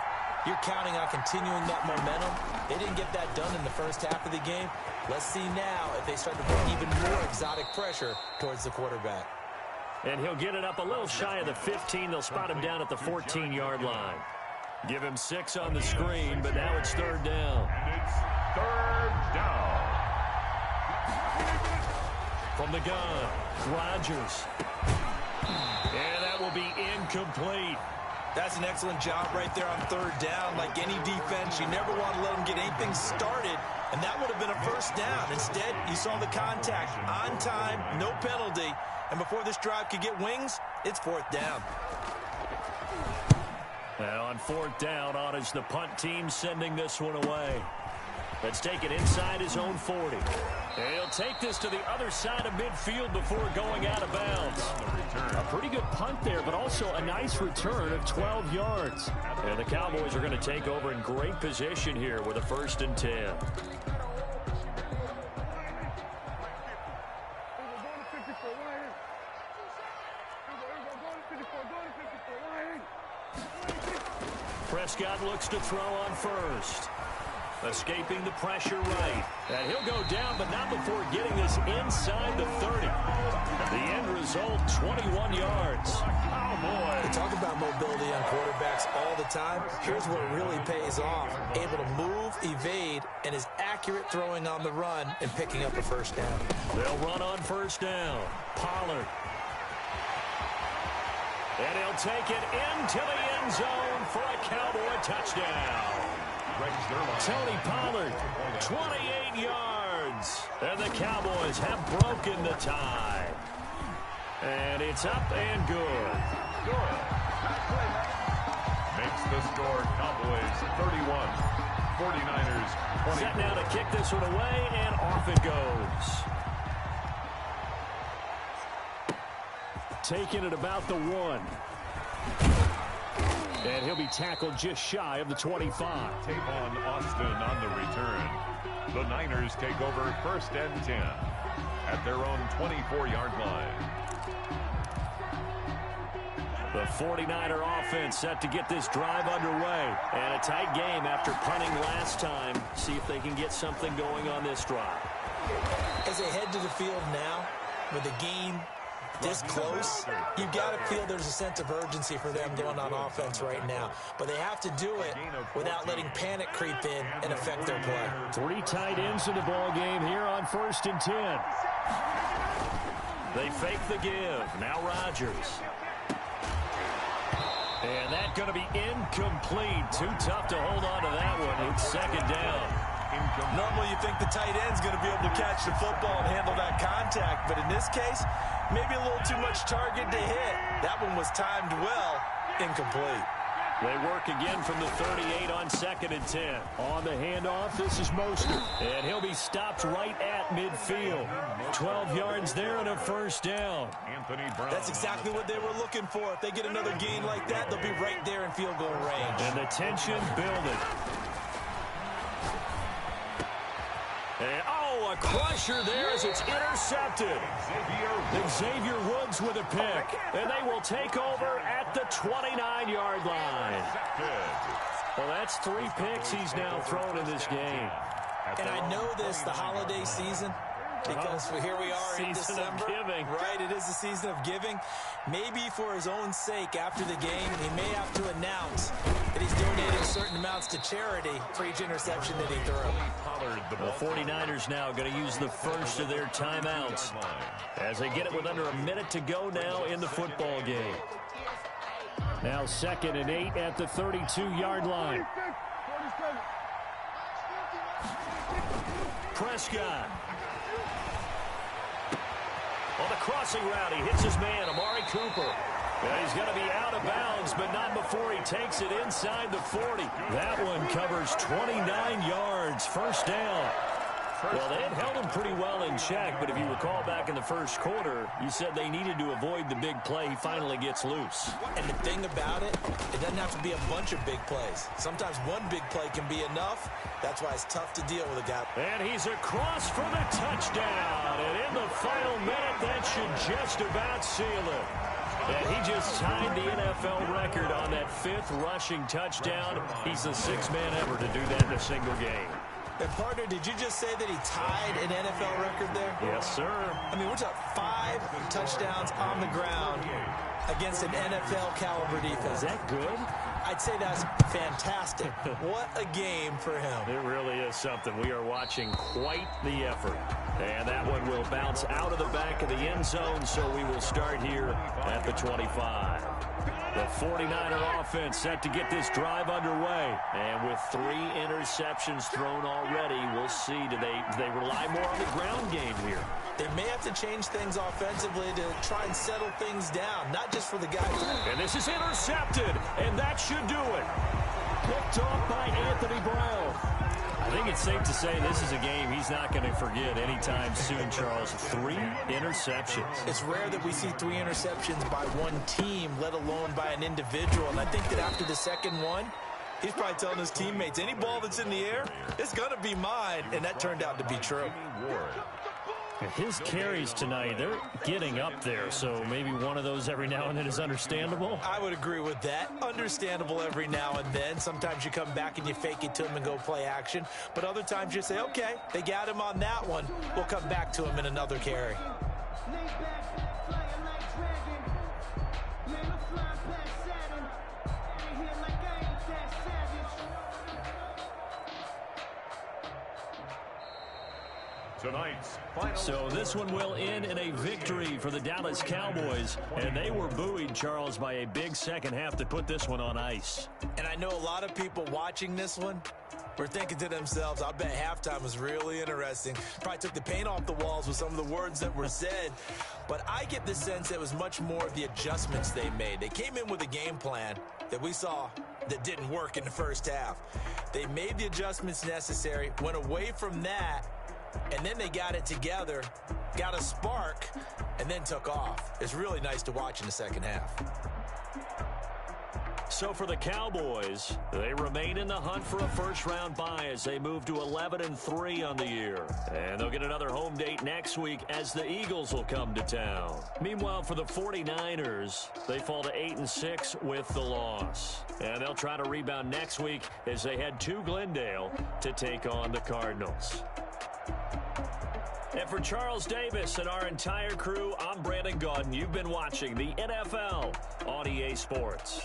you're counting on continuing that momentum. They didn't get that done in the first half of the game. Let's see now if they start to bring even more exotic pressure towards the quarterback. And he'll get it up a little shy of the 15. They'll spot him down at the 14-yard line. Give him 6 on the screen, but now it's 3rd down. And it's 3rd down. From the gun, Rodgers. And that will be incomplete. That's an excellent job right there on 3rd down. Like any defense, you never want to let them get anything started, and that would have been a first down. Instead, you saw the contact on time, no penalty, and before this drive could get wings, it's 4th down. And on 4th down, on is the punt team sending this one away. Let's take it inside his own 40. And he'll take this to the other side of midfield before going out of bounds. A pretty good punt there, but also a nice return of 12 yards. And the Cowboys are going to take over in great position here with a 1st and 10. Prescott looks to throw on 1st. Escaping the pressure right. And he'll go down, but not before getting this inside the 30. The end result, 21 yards. Oh, boy. They talk about mobility on quarterbacks all all the time. Here's where it really pays off. Able to move, evade, and is accurate throwing on the run and picking up a first down. They'll run on first down. Pollard. And he'll take it into the end zone for a Cowboy touchdown. Tony Pollard, 28 yards. And the Cowboys have broken the tie. And it's up and good. Good. Makes the score Cowboys 31. 49ers 20. Set now to kick this one away, and off it goes. Taking it about the 1. And he'll be tackled just shy of the 25. Take on Austin on the return. The Niners take over 1st and 10 at their own 24-yard line. The 49er offense set to get this drive underway. And a tight game after punting last time. See if they can get something going on this drive. As they head to the field now, with the game this close, you've got to feel there's a sense of urgency for them going on offense right now. But they have to do it without letting panic creep in and affect their play. 3 tight ends in the ball game here on 1st and 10. They fake the give. Now Rodgers. And that's going to be incomplete. Too tough to hold on to that one. It's 2nd down. Normally you think the tight end's going to be able to catch the football and handle that contact, but in this case, maybe a little too much target to hit. That one was timed well, incomplete. They work again from the 38 on 2nd and 10. On the handoff, this is Mostert. And he'll be stopped right at midfield. 12 yards there and a first down. Anthony Brown. That's exactly what they were looking for. If they get another gain like that, they'll be right there in field goal range. And the tension building. And, a crusher there as it's intercepted. Xavier Woods with a pick. And they will take over at the 29-yard line. Well, that's 3 picks he's now thrown in this game. And I know this, the holiday season, because here we are in December. Season of giving. Right, it is the season of giving. Maybe for his own sake, after the game, he may have to announce that he's donating certain amounts to charity for each interception that he threw. The 49ers now going to use the first of their timeouts as they get it with under a minute to go now in the football game. Now 2nd and 8 at the 32-yard line. Prescott. On the crossing route, he hits his man, Amari Cooper. And he's going to be out of bounds, but not before he takes it inside the 40. That one covers 29 yards, first down. Well, they had held him pretty well in check, but if you recall back in the first quarter, you said they needed to avoid the big play. He finally gets loose. And the thing about it, it doesn't have to be a bunch of big plays. Sometimes one big play can be enough. That's why it's tough to deal with a guy. And he's across for the touchdown. And in the final minute, that should just about seal it. And he just tied the NFL record on that 5th rushing touchdown. He's the 6th man ever to do that in a single game. And partner, did you just say that he tied an NFL record there? Yes, sir. I mean, we're talking 5 touchdowns on the ground against an NFL caliber defense. Is that good? I'd say that's fantastic. What a game for him. It really is something. We are watching quite the effort. And that one will bounce out of the back of the end zone, so we will start here at the 25. The 49er offense set to get this drive underway. And with 3 interceptions thrown already, we'll see. Do they rely more on the ground game here? They may have to change things offensively to try and settle things down, not just for the guys. And this is intercepted, and that should do it. Picked off by Anthony Brown. I think it's safe to say this is a game he's not going to forget anytime soon, Charles. 3 interceptions. It's rare that we see 3 interceptions by one team, let alone by an individual. And I think that after the second one, he's probably telling his teammates, any ball that's in the air, it's going to be mine. And that turned out to be true. His carries tonight, they're getting up there, so maybe one of those every now and then is understandable. I would agree with that. Understandable every now and then. Sometimes you come back and you fake it to him and go play action. But other times you say, okay, they got him on that one. We'll come back to him in another carry. tonight's final. So this one will end in a victory for the Dallas Cowboys, and they were buoyed, Charles, by a big second half to put this one on ice. And I know a lot of people watching this one were thinking to themselves, I bet halftime was really interesting. Probably took the paint off the walls with some of the words that were said. But I get the sense it was much more of the adjustments they made. They came in with a game plan that we saw that didn't work in the first half. They made the adjustments necessary, went away from that, and then they got it together, got a spark, and then took off. It's really nice to watch in the second half. So for the Cowboys, they remain in the hunt for a first-round bye as they move to 11-3 on the year. And they'll get another home date next week as the Eagles will come to town. Meanwhile, for the 49ers, they fall to 8-6 with the loss. And they'll try to rebound next week as they head to Glendale to take on the Cardinals. And for Charles Davis and our entire crew, I'm Brandon Gaudin. You've been watching the NFL on EA Sports.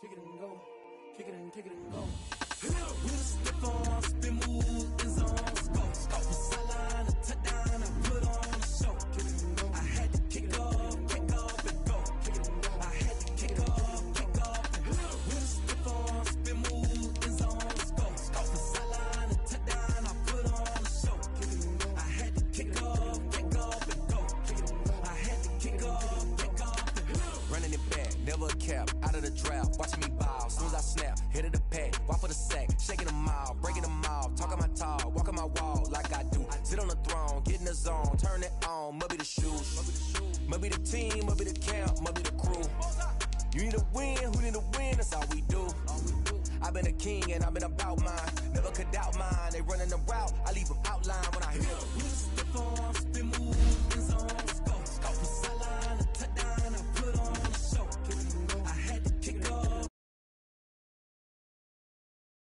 Kick it and go. Kick it and kick it and go. With a stiff on, spin move, in zone, go. Off the sideline, a touchdown, I put on a show. Kick it and go. I had to kick off and go. Kick it and go. I had to kick off and go. With a stiff on, spin move, in zone, go. Off the sideline, a touchdown, I put on a show. Kick it and go. I had to kick off and go. Kick it and go. I had to kick off and go. Running it back, never a cap, out of the draft, watching me ball. Soon as I snap, hit of the pack, walk for the sack, shaking them all, breaking them off, talking my talk, walking my wall like I do. Sit on the throne, get in the zone, turn it on, must be the shoes, must be the team, must be the camp, must be the crew. You need to win, who need to win, that's all we do. I've been a king and I've been about mine, never could doubt mine. They running the route, I leave them outline when I hear them.